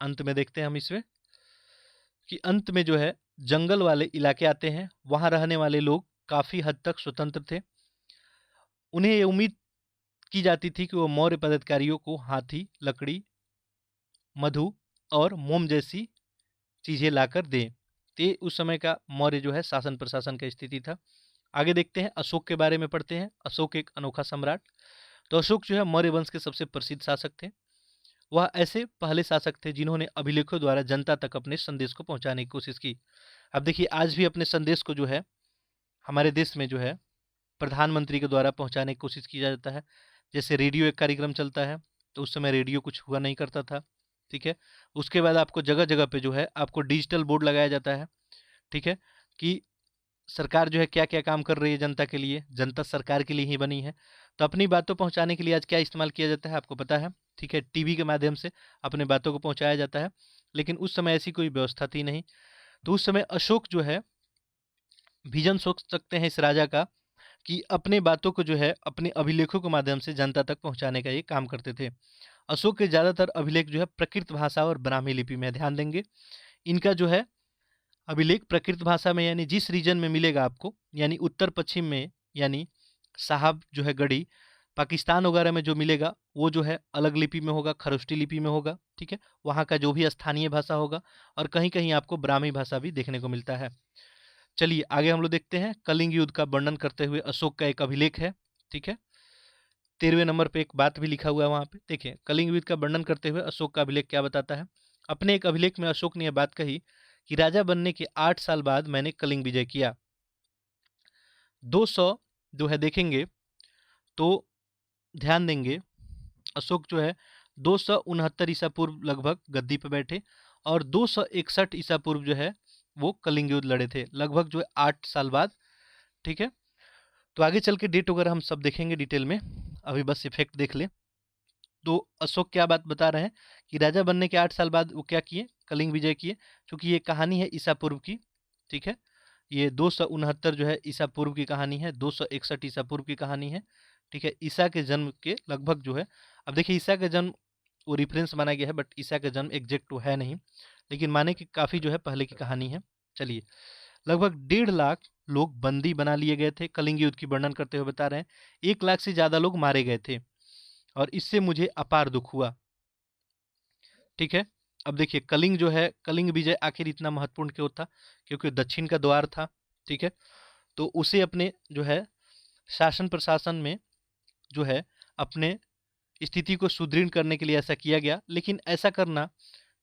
[SPEAKER 1] अंत में देखते हैं हम इसमें कि अंत में जो है जंगल वाले इलाके आते हैं, वहाँ रहने वाले लोग काफ़ी हद तक स्वतंत्र थे। उन्हें ये उम्मीद की जाती थी कि वो मौर्य पदाधिकारियों को हाथी, लकड़ी, मधु और मोम जैसी चीज़ें लाकर दें। तो ये उस समय का मौर्य जो है शासन प्रशासन का स्थिति था। आगे देखते हैं, अशोक के बारे में पढ़ते हैं। अशोक एक अनोखा सम्राट। तो अशोक जो है मौर्य वंश के सबसे प्रसिद्ध शासक थे। वह ऐसे पहले शासक थे जिन्होंने अभिलेखों द्वारा जनता तक अपने संदेश को पहुंचाने की कोशिश की। अब देखिए, आज भी अपने संदेश को जो है हमारे देश में जो है प्रधानमंत्री के द्वारा पहुंचाने की कोशिश किया जाता है। जैसे रेडियो एक कार्यक्रम चलता है, तो उस समय रेडियो कुछ हुआ नहीं करता था, ठीक है। उसके बाद आपको जगह जगह पे जो है आपको डिजिटल बोर्ड लगाया जाता है, ठीक है, कि सरकार जो है क्या क्या काम कर रही है जनता के लिए, जनता सरकार के लिए ही बनी है। तो अपनी बातों पहुंचाने के लिए आज क्या इस्तेमाल किया जाता है आपको पता है, ठीक है। टीवी के माध्यम से अपने बातों को पहुंचाया जाता है। लेकिन उस समय ऐसी कोई व्यवस्था थी नहीं। तो उस समय अशोक जो है विजन सोच सकते हैं इस राजा का, कि अपने बातों को जो है अपने अभिलेखों के माध्यम से जनता तक पहुंचाने का ये काम करते थे। अशोक के ज़्यादातर अभिलेख जो है प्राकृत भाषा और ब्राह्मी लिपि में, ध्यान देंगे। इनका जो है अभिलेख प्राकृत भाषा में, यानी जिस रीजन में मिलेगा आपको, यानी उत्तर पश्चिम में, यानी साहब जो है गढ़ी, पाकिस्तान वगैरह में जो मिलेगा वो जो है अलग लिपि में होगा, खरोष्टी लिपि में होगा, ठीक है। वहाँ का जो भी स्थानीय भाषा होगा, और कहीं कहीं आपको ब्राह्मी भाषा भी देखने को मिलता है। चलिए आगे हम लोग देखते हैं, कलिंग युद्ध का वर्णन करते हुए अशोक का एक अभिलेख है, ठीक है। 13वें नंबर पे एक बात भी लिखा हुआ है वहाँ पे, देखिए कलिंग युद्ध का वर्णन करते हुए अशोक का अभिलेख क्या बताता है। अपने एक अभिलेख में अशोक ने यह बात कही कि राजा बनने के 8 साल बाद मैंने कलिंग विजय किया। 200 जो है देखेंगे तो ध्यान देंगे, अशोक जो है 269 ईसा पूर्व लगभग गद्दी पर बैठे, और 261 ईसा पूर्व जो है वो कलिंग युद्ध लड़े थे, लगभग जो है 8 साल बाद, ठीक है। तो आगे चल के डेट वगैरह हम सब देखेंगे डिटेल में, अभी बस इफेक्ट देख ले। तो अशोक क्या बात बता रहे हैं कि राजा बनने के 8 साल बाद वो क्या किए, कलिंग विजय किए। क्योंकि ये कहानी है ईसा पूर्व की, ठीक है। ये 269 जो है ईसा पूर्व की कहानी है, 261 ईसा पूर्व की कहानी है, ठीक है। ईसा के जन्म के लगभग जो है, अब देखिए ईसा का जन्म वो रिफरेंस माना गया है, बट ईसा का जन्म एग्जैक्ट तो है नहीं, लेकिन माने कि काफ़ी जो है पहले की कहानी है। चलिए, लगभग 1.5 लाख लोग बंदी बना लिए गए थे, कलिंग युद्ध की वर्णन करते हुए बता रहे हैं। 1 लाख से ज़्यादा लोग मारे गए थे, और इससे मुझे अपार दुख हुआ, ठीक है। अब देखिए कलिंग जो है, कलिंग विजय आखिर इतना महत्वपूर्ण क्यों था, क्योंकि दक्षिण का द्वार था, ठीक है। तो उसे अपने जो है शासन प्रशासन में जो है अपने स्थिति को सुदृढ़ करने के लिए ऐसा किया गया। लेकिन ऐसा करना,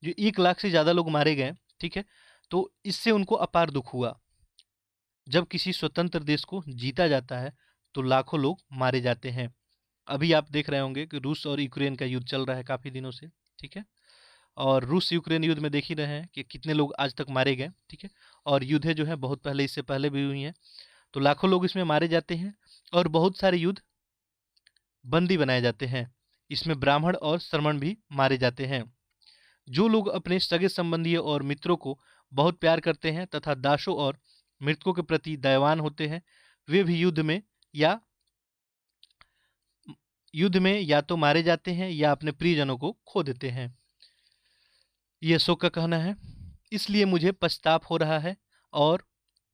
[SPEAKER 1] जो 1 लाख से ज़्यादा लोग मारे गए, ठीक है, तो इससे उनको अपार दुख हुआ। जब किसी स्वतंत्र देश को जीता जाता है तो लाखों लोग मारे जाते हैं। अभी आप देख रहे होंगे कि रूस और यूक्रेन का युद्ध चल रहा है काफ़ी दिनों से, ठीक है। और रूस यूक्रेन युद्ध में देख ही रहे हैं कि कितने लोग आज तक मारे गए, ठीक है। और युद्ध जो है बहुत पहले, इससे पहले भी हुई हैं, तो लाखों लोग इसमें मारे जाते हैं। और बहुत सारे युद्ध बंदी बनाए जाते हैं, इसमें ब्राह्मण और श्रमण भी मारे जाते हैं। जो लोग अपने सगे संबंधियों और मित्रों को बहुत प्यार करते हैं तथा दासों और मृतकों के प्रति दयावान होते हैं, वे भी युद्ध में या तो मारे जाते हैं या अपने प्रियजनों को खो देते हैं। ये अशोक का कहना है। इसलिए मुझे पछताप हो रहा है, और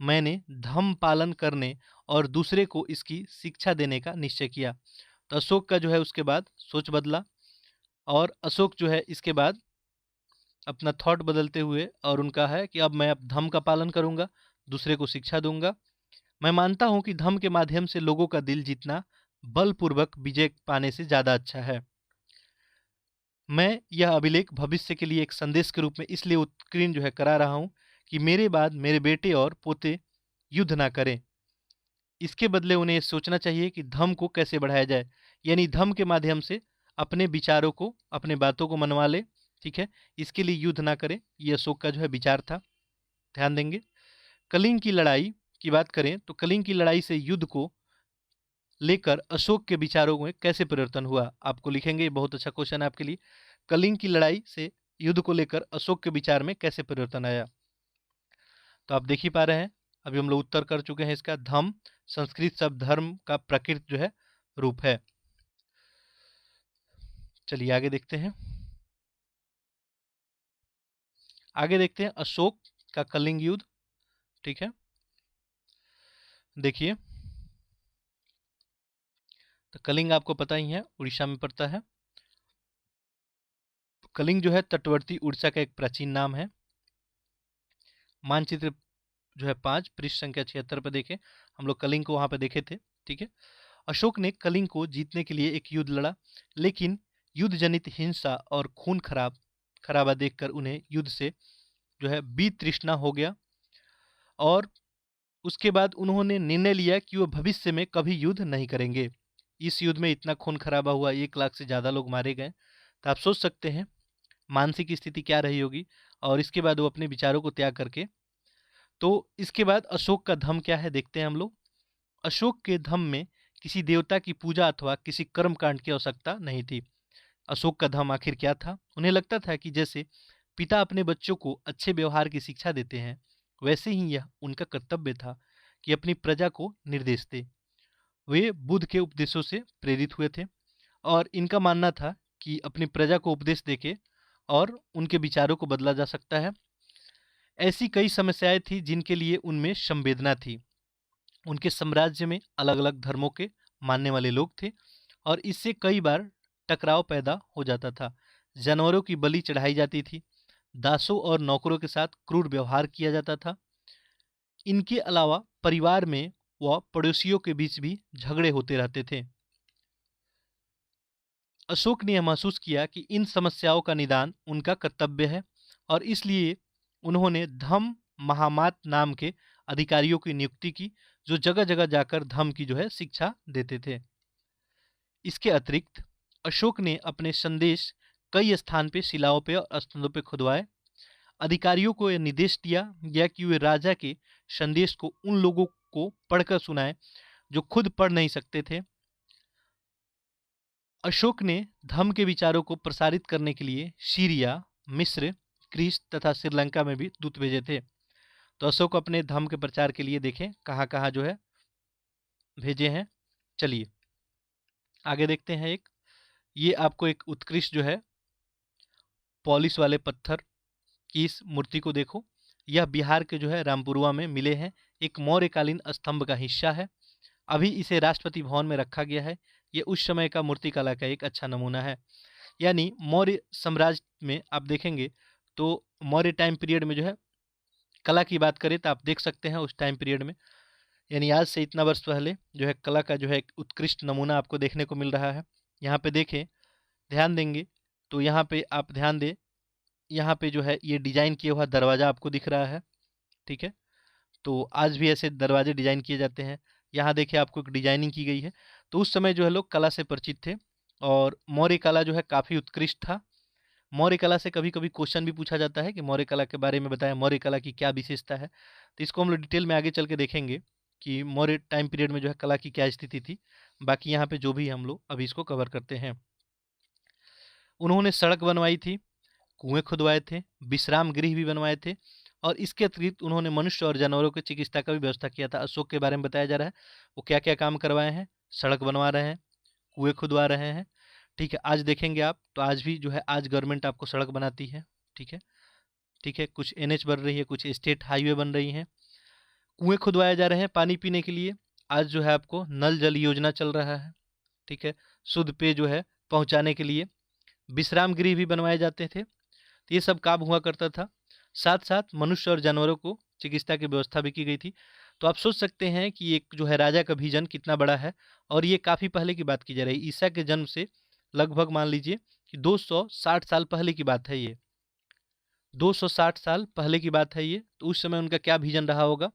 [SPEAKER 1] मैंने धम्म पालन करने और दूसरे को इसकी शिक्षा देने का निश्चय किया। तो अशोक का जो है उसके बाद सोच बदला, और अशोक जो है इसके बाद अपना थॉट बदलते हुए, और उनका है कि अब मैं अब धम्म का पालन करूंगा, दूसरे को शिक्षा दूंगा। मैं मानता हूं कि धम्म के माध्यम से लोगों का दिल जीतना बलपूर्वक विजय पाने से ज़्यादा अच्छा है। मैं यह अभिलेख भविष्य के लिए एक संदेश के रूप में इसलिए उत्कीर्ण जो है करा रहा हूँ कि मेरे बाद मेरे बेटे और पोते युद्ध ना करें। इसके बदले उन्हें ये सोचना चाहिए कि धर्म को कैसे बढ़ाया जाए, यानी धर्म के माध्यम से अपने विचारों को, अपने बातों को मनवा ले, ठीक है। इसके लिए युद्ध ना करें, ये अशोक का जो है विचार था। ध्यान देंगे, कलिंग की लड़ाई की बात करें तो कलिंग की लड़ाई से युद्ध को लेकर अशोक के विचारों में कैसे परिवर्तन हुआ, आपको लिखेंगे। ये बहुत अच्छा क्वेश्चन है आपके लिए। कलिंग की लड़ाई से युद्ध को लेकर अशोक के विचार में कैसे परिवर्तन आया, तो आप देख ही पा रहे हैं, अभी हम लोग उत्तर कर चुके हैं इसका। धम्म संस्कृत शब्द धर्म का प्रकृत जो है रूप है। चलिए आगे देखते हैं। आगे देखते हैं अशोक का कलिंग युद्ध। ठीक है, देखिए तो कलिंग आपको पता ही है उड़ीसा में पड़ता है। कलिंग जो है तटवर्ती उड़ीसा का एक प्राचीन नाम है। मानचित्र जो है 5 पृष्ठ संख्या 76 पे देखें, हम लोग कलिंग को वहां पे देखे थे। ठीक है, अशोक ने कलिंग को जीतने के लिए एक युद्ध लड़ा, लेकिन युद्ध जनित हिंसा और खून खराबा देखकर उन्हें युद्ध से जो है वितृष्णा हो गया, और उसके बाद उन्होंने निर्णय लिया कि वो भविष्य में कभी युद्ध नहीं करेंगे। इस युद्ध में इतना खून खराबा हुआ, 1 लाख से ज़्यादा लोग मारे गए। तो आप सोच सकते हैं मानसिक स्थिति क्या रही होगी। और इसके बाद वो अपने विचारों को त्याग करके, तो इसके बाद अशोक का धर्म क्या है देखते हैं हम लोग। अशोक के धर्म में किसी देवता की पूजा अथवा किसी कर्म कांड की आवश्यकता नहीं थी। अशोक का धर्म आखिर क्या था? उन्हें लगता था कि जैसे पिता अपने बच्चों को अच्छे व्यवहार की शिक्षा देते हैं, वैसे ही यह उनका कर्तव्य था कि अपनी प्रजा को निर्देश दे। वे बुद्ध के उपदेशों से प्रेरित हुए थे, और इनका मानना था कि अपनी प्रजा को उपदेश देके और उनके विचारों को बदला जा सकता है। ऐसी कई समस्याएं थी जिनके लिए उनमें संवेदना थी। उनके साम्राज्य में अलग अलग धर्मों के मानने वाले लोग थे, और इससे कई बार टकराव पैदा हो जाता था। जानवरों की बलि चढ़ाई जाती थी, दासों और नौकरों के साथ क्रूर व्यवहार किया जाता था। इनके अलावा परिवार में व पड़ोसियों के बीच भी झगड़े होते रहते थे। अशोक ने यह महसूस किया कि इन समस्याओं का निदान उनका कर्तव्य है, और इसलिए उन्होंने धम्म महामात नाम के अधिकारियों की नियुक्ति की, जो जगह जगह जाकर धम्म की जो है शिक्षा देते थे। इसके अतिरिक्त अशोक ने अपने संदेश कई स्थान पे शिलाओं पे और स्तंभों पे खुदवाए। अधिकारियों को यह निर्देश दिया गया कि वे राजा के संदेश को उन लोगों को पढ़कर सुनाएं जो खुद पढ़ नहीं सकते थे। अशोक ने धम्म के विचारों को प्रसारित करने के लिए सीरिया, मिस्र, ग्रीस तथा श्रीलंका में भी दूत भेजे थे। तो अशोक अपने धम्म के प्रचार के लिए देखें कहाँ कहाँ जो है भेजे हैं। चलिए आगे देखते हैं। ये आपको एक उत्कृष्ट जो है पॉलिश वाले पत्थर की इस मूर्ति को देखो। यह बिहार के जो है रामपुरवा में मिले हैं। एक मौर्यकालीन स्तंभ का हिस्सा है। अभी इसे राष्ट्रपति भवन में रखा गया है। ये उस समय का मूर्तिकला का एक अच्छा नमूना है। यानी मौर्य साम्राज्य में आप देखेंगे तो मौर्य टाइम पीरियड में जो है कला की बात करें तो आप देख सकते हैं उस टाइम पीरियड में, यानी आज से इतना वर्ष पहले जो है कला का जो है एक उत्कृष्ट नमूना आपको देखने को मिल रहा है। यहाँ पे देखें, ध्यान देंगे तो यहाँ पे आप ध्यान दें, यहाँ पे जो है ये डिजाइन किया हुआ दरवाजा आपको दिख रहा है। ठीक है, तो आज भी ऐसे दरवाजे डिजाइन किए जाते हैं। यहाँ देखिए आपको एक डिजाइनिंग की गई है। तो उस समय जो है लोग कला से परिचित थे, और मौर्य कला जो है काफ़ी उत्कृष्ट था। मौर्य कला से कभी कभी क्वेश्चन भी पूछा जाता है कि मौर्य कला के बारे में बताएं, मौर्य कला की क्या विशेषता है। तो इसको हम लोग डिटेल में आगे चल के देखेंगे कि मौर्य टाइम पीरियड में जो है कला की क्या स्थिति थी। बाकी यहाँ पे जो भी हम लोग अभी इसको कवर करते हैं। उन्होंने सड़क बनवाई थी, कुएं खुदवाए थे, विश्राम गृह भी बनवाए थे, और इसके अतिरिक्त उन्होंने मनुष्य और जानवरों की चिकित्सा का भी व्यवस्था किया था। अशोक के बारे में बताया जा रहा है वो क्या क्या काम करवाए हैं। सड़क बनवा रहे हैं, कुएं खुदवा रहे हैं। ठीक है, आज देखेंगे आप तो आज भी जो है आज गवर्नमेंट आपको सड़क बनाती है। ठीक है, ठीक है, कुछ एनएच बन रही है, कुछ स्टेट हाईवे बन रही हैं। कुएं खुदवाए जा रहे हैं पानी पीने के लिए। आज जो है आपको नल जल योजना चल रहा है। ठीक है, शुद्ध पेय जो है पहुंचाने के लिए विश्राम गृह भी बनवाए जाते थे। तो ये सब काम हुआ करता था। साथ साथ मनुष्य और जानवरों को चिकित्सा की व्यवस्था भी की गई थी। तो आप सोच सकते हैं कि एक जो है राजा का विजन कितना बड़ा है, और ये काफ़ी पहले की बात की जा रही है। ईसा के जन्म से लगभग मान लीजिए कि 260 साल पहले की बात है ये। 260 साल पहले की बात है ये। तो उस समय उनका क्या विजन रहा होगा,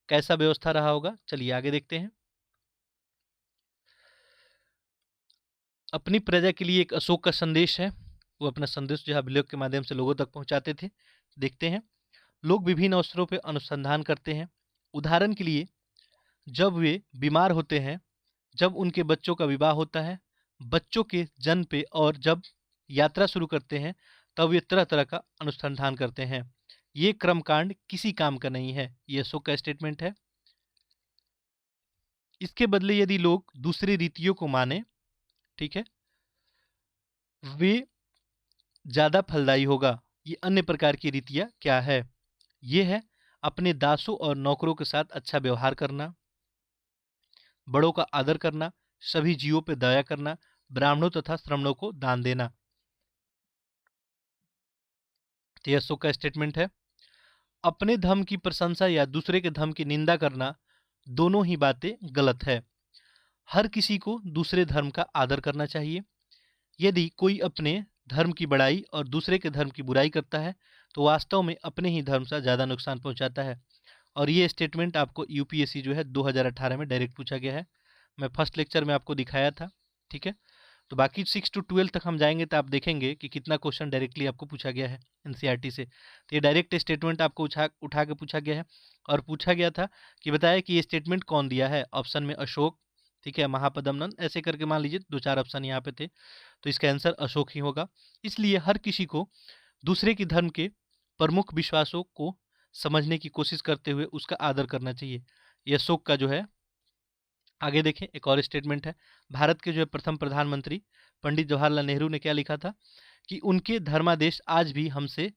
[SPEAKER 1] कैसा व्यवस्था रहा होगा, चलिए आगे देखते हैं। अपनी प्रजा के लिए एक अशोक का संदेश है। वो अपना संदेश जो है अभिलेख के माध्यम से लोगों तक पहुंचाते थे। देखते हैं, लोग विभिन्न अवसरों पर अनुसंधान करते हैं। उदाहरण के लिए जब वे बीमार होते हैं, जब उनके बच्चों का विवाह होता है, बच्चों के जन्म पे, और जब यात्रा शुरू करते हैं, तब वे तरह तरह का अनुसंधान करते हैं। ये क्रमकांड किसी काम का नहीं है, ये अशोक का स्टेटमेंट है। इसके बदले यदि लोग दूसरी रीतियों को माने, ठीक है, वे ज़्यादा फलदायी होगा। ये अन्य प्रकार की रीतियाँ क्या है? ये है अपने दासों और नौकरों के साथ अच्छा व्यवहार करना, बड़ों का आदर करना, सभी जीवों पर दया करना, ब्राह्मणों तथा श्रमणों को दान देना। तो यह अशोक का स्टेटमेंट है। अपने धर्म की प्रशंसा या दूसरे के धर्म की निंदा करना, दोनों ही बातें गलत है। हर किसी को दूसरे धर्म का आदर करना चाहिए। यदि कोई अपने धर्म की बड़ाई और दूसरे के धर्म की बुराई करता है तो वास्तव में अपने ही धर्म से ज़्यादा नुकसान पहुंचाता है। और ये स्टेटमेंट आपको यूपीएससी जो है 2018 में डायरेक्ट पूछा गया है। मैं फर्स्ट लेक्चर में आपको दिखाया था, ठीक है। तो बाकी 6 to 12 तक हम जाएंगे तो आप देखेंगे कि कितना क्वेश्चन डायरेक्टली आपको पूछा गया है एनसीईआरटी से। तो ये डायरेक्ट स्टेटमेंट आपको उठा के पूछा गया है। और पूछा गया था कि बताया कि ये स्टेटमेंट कौन दिया है। ऑप्शन में अशोक, ठीक है, महापद्मनंद, ऐसे करके मान लीजिए 2-4 ऑप्शन यहाँ पे थे। तो इसका आंसर अशोक ही होगा। इसलिए हर किसी को दूसरे की धर्म के प्रमुख विश्वासों को समझने की कोशिश करते हुए उसका आदर करना चाहिए। ये अशोक का जो है। आगे देखें, एक और स्टेटमेंट है। भारत के जो है प्रथम प्रधानमंत्री पंडित जवाहरलाल नेहरू ने क्या लिखा था कि उनके धर्मादेश आज भी हमसे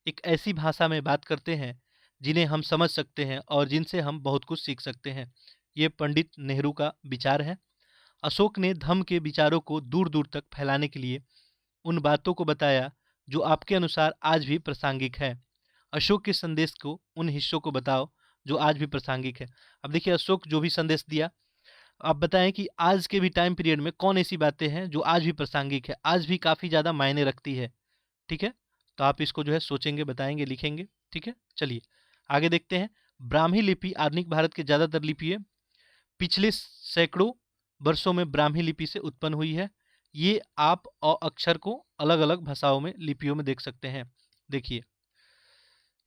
[SPEAKER 1] एक ऐसी भाषा में बात करते हैं जिन्हें हम समझ सकते हैं और जिनसे हम बहुत कुछ सीख सकते हैं। ये पंडित नेहरू का विचार है। अशोक ने धम्म के विचारों को दूर दूर तक फैलाने के लिए उन बातों को बताया जो आपके अनुसार आज भी प्रासंगिक है। अशोक के संदेश को उन हिस्सों को बताओ जो आज भी प्रासंगिक है। अब देखिए, अशोक जो भी संदेश दिया, आप बताएं कि आज के भी टाइम पीरियड में कौन ऐसी बातें हैं जो आज भी प्रासंगिक है, आज भी काफ़ी ज़्यादा मायने रखती है, ठीक है। तो आप इसको जो है सोचेंगे, बताएंगे, लिखेंगे, ठीक है। चलिए आगे देखते हैं। ब्राह्मी लिपि आधुनिक भारत के ज़्यादातर लिपि है। पिछले सैकड़ों वर्षों में ब्राह्मी लिपि से उत्पन्न हुई है। ये आप और अक्षर को अलग अलग भाषाओं में, लिपियों में देख सकते हैं। देखिए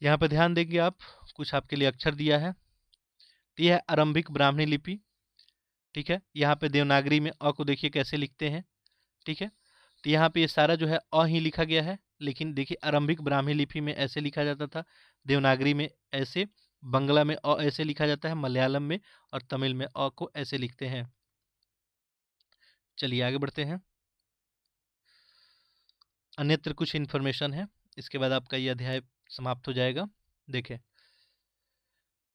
[SPEAKER 1] यहाँ पर ध्यान देंगे आप, कुछ आपके लिए अक्षर दिया है। तो यह है आरंभिक ब्राह्मी लिपि, ठीक है। यहाँ पे देवनागरी में अ को देखिए कैसे लिखते हैं, ठीक है। तो यहाँ पे ये सारा जो है अ ही लिखा गया है, लेकिन देखिए आरंभिक ब्राह्मी लिपि में ऐसे लिखा जाता था, देवनागरी में ऐसे, बंगला में अ ऐसे लिखा जाता है, मलयालम में और तमिल में अ को ऐसे लिखते हैं। चलिए आगे बढ़ते हैं। अन्यत्र कुछ इन्फॉर्मेशन है, इसके बाद आपका ये अध्याय समाप्त हो जाएगा। देखें,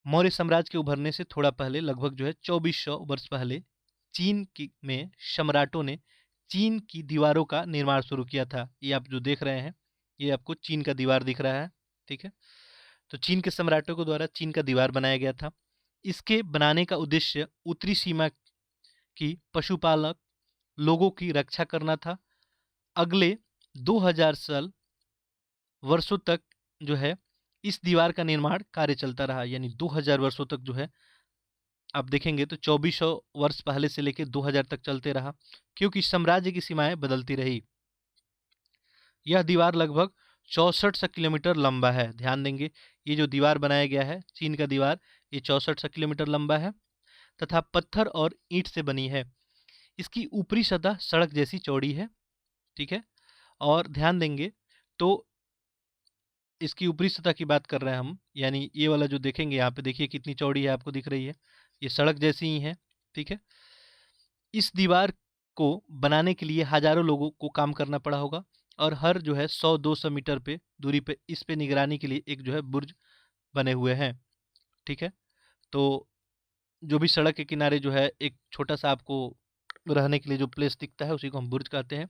[SPEAKER 1] मौर्य साम्राज्य के उभरने से थोड़ा पहले, लगभग जो है 2400 वर्ष पहले, चीन की में सम्राटों ने चीन की दीवारों का निर्माण शुरू किया था। ये आप जो देख रहे हैं, ये आपको चीन का दीवार दिख रहा है, ठीक है। तो चीन के सम्राटों के द्वारा चीन का दीवार बनाया गया था। इसके बनाने का उद्देश्य उत्तरी सीमा की पशुपालक लोगों की रक्षा करना था। अगले 2000 साल वर्षों तक जो है इस दीवार का निर्माण कार्य चलता रहा, यानी 2000 वर्षों तक जो है आप देखेंगे तो 2400 वर्ष पहले से लेकर 2000 तक चलते रहा, क्योंकि साम्राज्य की सीमाएं बदलती रही। यह दीवार लगभग 6400 किलोमीटर लंबा है। ध्यान देंगे, ये जो दीवार बनाया गया है चीन का दीवार, ये 6400 किलोमीटर लंबा है तथा पत्थर और ईंट से बनी है। इसकी ऊपरी सतह सड़क जैसी चौड़ी है, ठीक है। और ध्यान देंगे तो इसकी ऊपरी सतह की बात कर रहे हैं हम, यानी ये वाला जो देखेंगे यहाँ पे देखिए कितनी चौड़ी है, आपको दिख रही है, ये सड़क जैसी ही है, ठीक है। इस दीवार को बनाने के लिए हजारों लोगों को काम करना पड़ा होगा और हर जो है 100-200 मीटर पे दूरी पे इस पे निगरानी के लिए एक जो है बुर्ज बने हुए हैं, ठीक है। तो जो भी सड़क के किनारे जो है एक छोटा सा आपको रहने के लिए जो प्लेस दिखता है उसी को हम बुर्ज कहते हैं।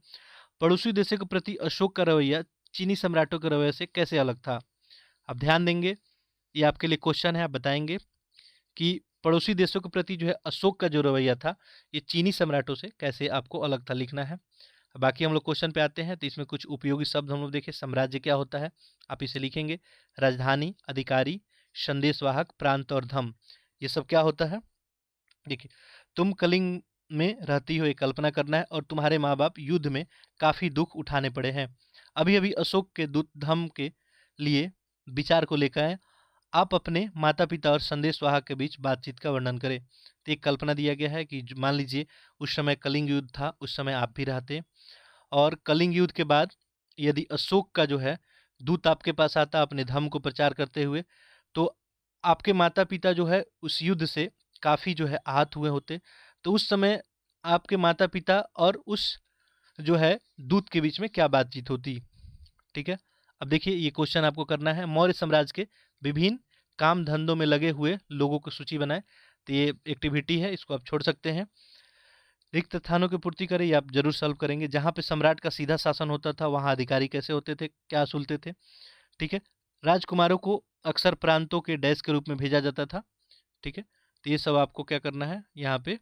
[SPEAKER 1] पड़ोसी देशों के प्रति अशोक का रवैया चीनी सम्राटों के रवैये से कैसे अलग था। अब ध्यान देंगे, ये आपके लिए क्वेश्चन है, आप बताएंगे कि पड़ोसी देशों के प्रति जो है अशोक का जो रवैया था ये चीनी सम्राटों से कैसे आपको अलग था, लिखना है। बाकी हम लोग क्वेश्चन पे आते हैं। तो इसमें कुछ उपयोगी शब्द हम लोग देखें। साम्राज्य क्या होता है, आप इसे लिखेंगे। राजधानी, अधिकारी, संदेशवाहक, प्रांत और धम, ये सब क्या होता है। देखिए, तुम कलिंग में रहती हो, ये कल्पना करना है, और तुम्हारे माँ बाप युद्ध में काफ़ी दुख उठाने पड़े हैं। अभी अभी अशोक के दूत धम्म के लिए विचार को लेकर आए। आप अपने माता पिता और संदेशवाहक के बीच बातचीत का वर्णन करें। तो एक कल्पना दिया गया है कि मान लीजिए उस समय कलिंग युद्ध था, उस समय आप भी रहते, और कलिंग युद्ध के बाद यदि अशोक का जो है दूत आपके पास आता अपने धर्म को प्रचार करते हुए, तो आपके माता पिता जो है उस युद्ध से काफ़ी जो है आहत हुए होते। तो उस समय आपके माता पिता और उस जो है दूत के बीच में क्या बातचीत होती, ठीक है। अब देखिए, ये क्वेश्चन आपको करना है। मौर्य साम्राज्य के विभिन्न काम धंधों में लगे हुए लोगों की सूची बनाएं। तो ये एक्टिविटी है, इसको आप छोड़ सकते हैं। रिक्त स्थानों की पूर्ति करें, ये आप जरूर सॉल्व करेंगे। जहाँ पे सम्राट का सीधा शासन होता था वहाँ अधिकारी कैसे होते थे, क्या असूलते थे, ठीक है। राजकुमारों को अक्सर प्रांतों के डैश के रूप में भेजा जाता था, ठीक है। तो ये सब आपको क्या करना है यहाँ पे,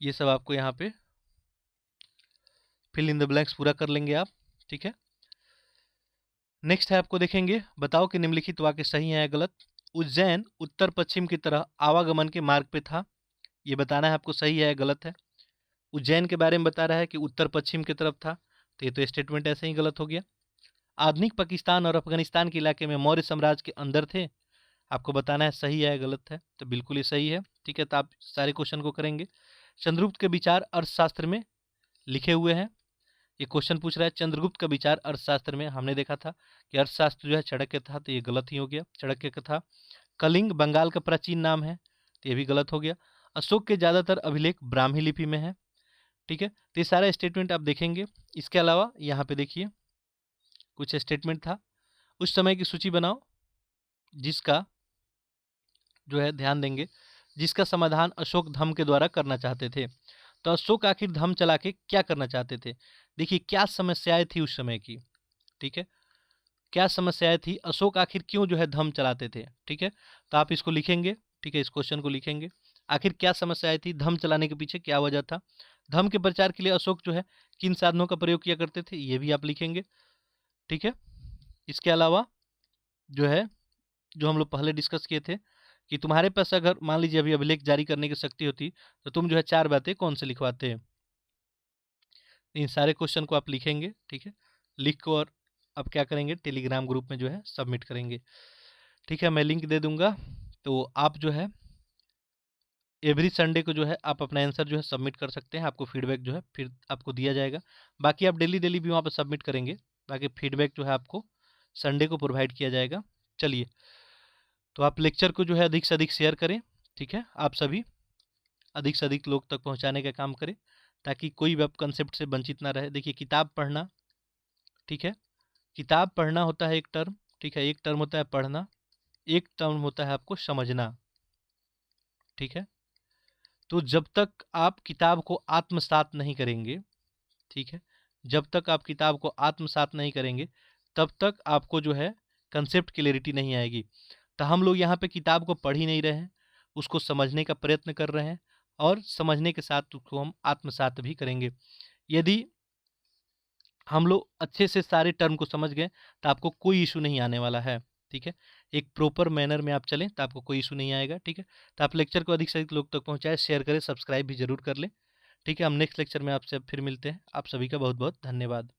[SPEAKER 1] ये सब आपको यहाँ पे फिल इन द ब्लैंक्स पूरा कर लेंगे आप, ठीक है। नेक्स्ट है, आपको देखेंगे, बताओ कि निम्नलिखित वाक्य सही है या गलत। उज्जैन उत्तर पश्चिम की तरह आवागमन के मार्ग पे था, ये बताना है आपको सही है या गलत है। उज्जैन के बारे में बता रहा है कि उत्तर पश्चिम की तरफ था, तो ये तो स्टेटमेंट ऐसे ही गलत हो गया। आधुनिक पाकिस्तान और अफगानिस्तान के इलाके में मौर्य साम्राज्य के अंदर थे, आपको बताना है सही है या गलत है। तो बिल्कुल ही सही है, ठीक है। तो आप सारे क्वेश्चन को करेंगे। चंद्रगुप्त के विचार अर्थशास्त्र में लिखे हुए हैं, ये क्वेश्चन पूछ रहा है चंद्रगुप्त का विचार अर्थशास्त्र में। हमने देखा था कि अर्थशास्त्र जो है चाणक्य था, तो ये गलत ही हो गया, चाणक्य का था। कलिंग बंगाल का प्राचीन नाम है, तो ये भी गलत हो गया। अशोक के ज्यादातर अभिलेख ब्राह्मी लिपि में है, ठीक है। तो ये सारा स्टेटमेंट आप देखेंगे। इसके अलावा यहाँ पे देखिए कुछ स्टेटमेंट था, उस समय की सूची बनाओ जिसका जो है ध्यान देंगे, जिसका समाधान अशोक धम्म के द्वारा करना चाहते थे। तो अशोक आखिर धम्म चला के क्या करना चाहते थे, देखिए क्या समस्याएं थी उस समय की, ठीक है। क्या समस्याएं थी, अशोक आखिर क्यों जो है धम्म चलाते थे, ठीक है। तो आप इसको लिखेंगे, ठीक है, इस क्वेश्चन को लिखेंगे। आखिर क्या समस्याएं थी, धम्म चलाने के पीछे क्या वजह था, धम्म के प्रचार के लिए अशोक जो है किन साधनों का प्रयोग किया करते थे, ये भी आप लिखेंगे, ठीक है। इसके अलावा जो है, जो हम लोग पहले डिस्कस किए थे कि तुम्हारे पास अगर मान लीजिए अभी अभिलेख जारी करने की शक्ति होती तो तुम जो है 4 बातें कौन से लिखवाते। इन सारे क्वेश्चन को आप लिखेंगे, ठीक है। लिख को और अब क्या करेंगे, टेलीग्राम ग्रुप में जो है सबमिट करेंगे, ठीक है। मैं लिंक दे दूंगा, तो आप जो है एवरी संडे को जो है आप अपना आंसर जो है सबमिट कर सकते हैं। आपको फीडबैक जो है फिर आपको दिया जाएगा। बाकी आप डेली डेली भी वहाँ पर सबमिट करेंगे, बाकी फीडबैक जो है आपको संडे को प्रोवाइड किया जाएगा। चलिए, तो आप लेक्चर को जो है अधिक से अधिक शेयर करें, ठीक है। आप सभी अधिक से अधिक लोग तक पहुंचाने का काम करें ताकि कोई भी आप कंसेप्ट से वंचित ना रहे। देखिए किताब पढ़ना, ठीक है, किताब पढ़ना होता है एक टर्म, ठीक है, एक टर्म होता है पढ़ना, एक टर्म होता है आपको समझना, ठीक है। तो जब तक आप किताब को आत्मसात नहीं करेंगे, ठीक है, जब तक आप किताब को आत्मसात नहीं करेंगे तब तक आपको जो है कंसेप्ट क्लियरिटी नहीं आएगी। तो हम लोग यहाँ पे किताब को पढ़ ही नहीं रहे हैं, उसको समझने का प्रयत्न कर रहे हैं और समझने के साथ उसको हम आत्मसात भी करेंगे। यदि हम लोग अच्छे से सारे टर्म को समझ गए तो आपको कोई इशू नहीं आने वाला है, ठीक है। एक प्रॉपर मैनर में आप चलें तो आपको कोई इशू नहीं आएगा, ठीक है। तो आप लेक्चर को अधिक से अधिक लोग तक पहुँचाएं, शेयर करें, सब्सक्राइब भी जरूर कर लें, ठीक है। हम नेक्स्ट लेक्चर में आपसे फिर मिलते हैं। आप सभी का बहुत बहुत धन्यवाद।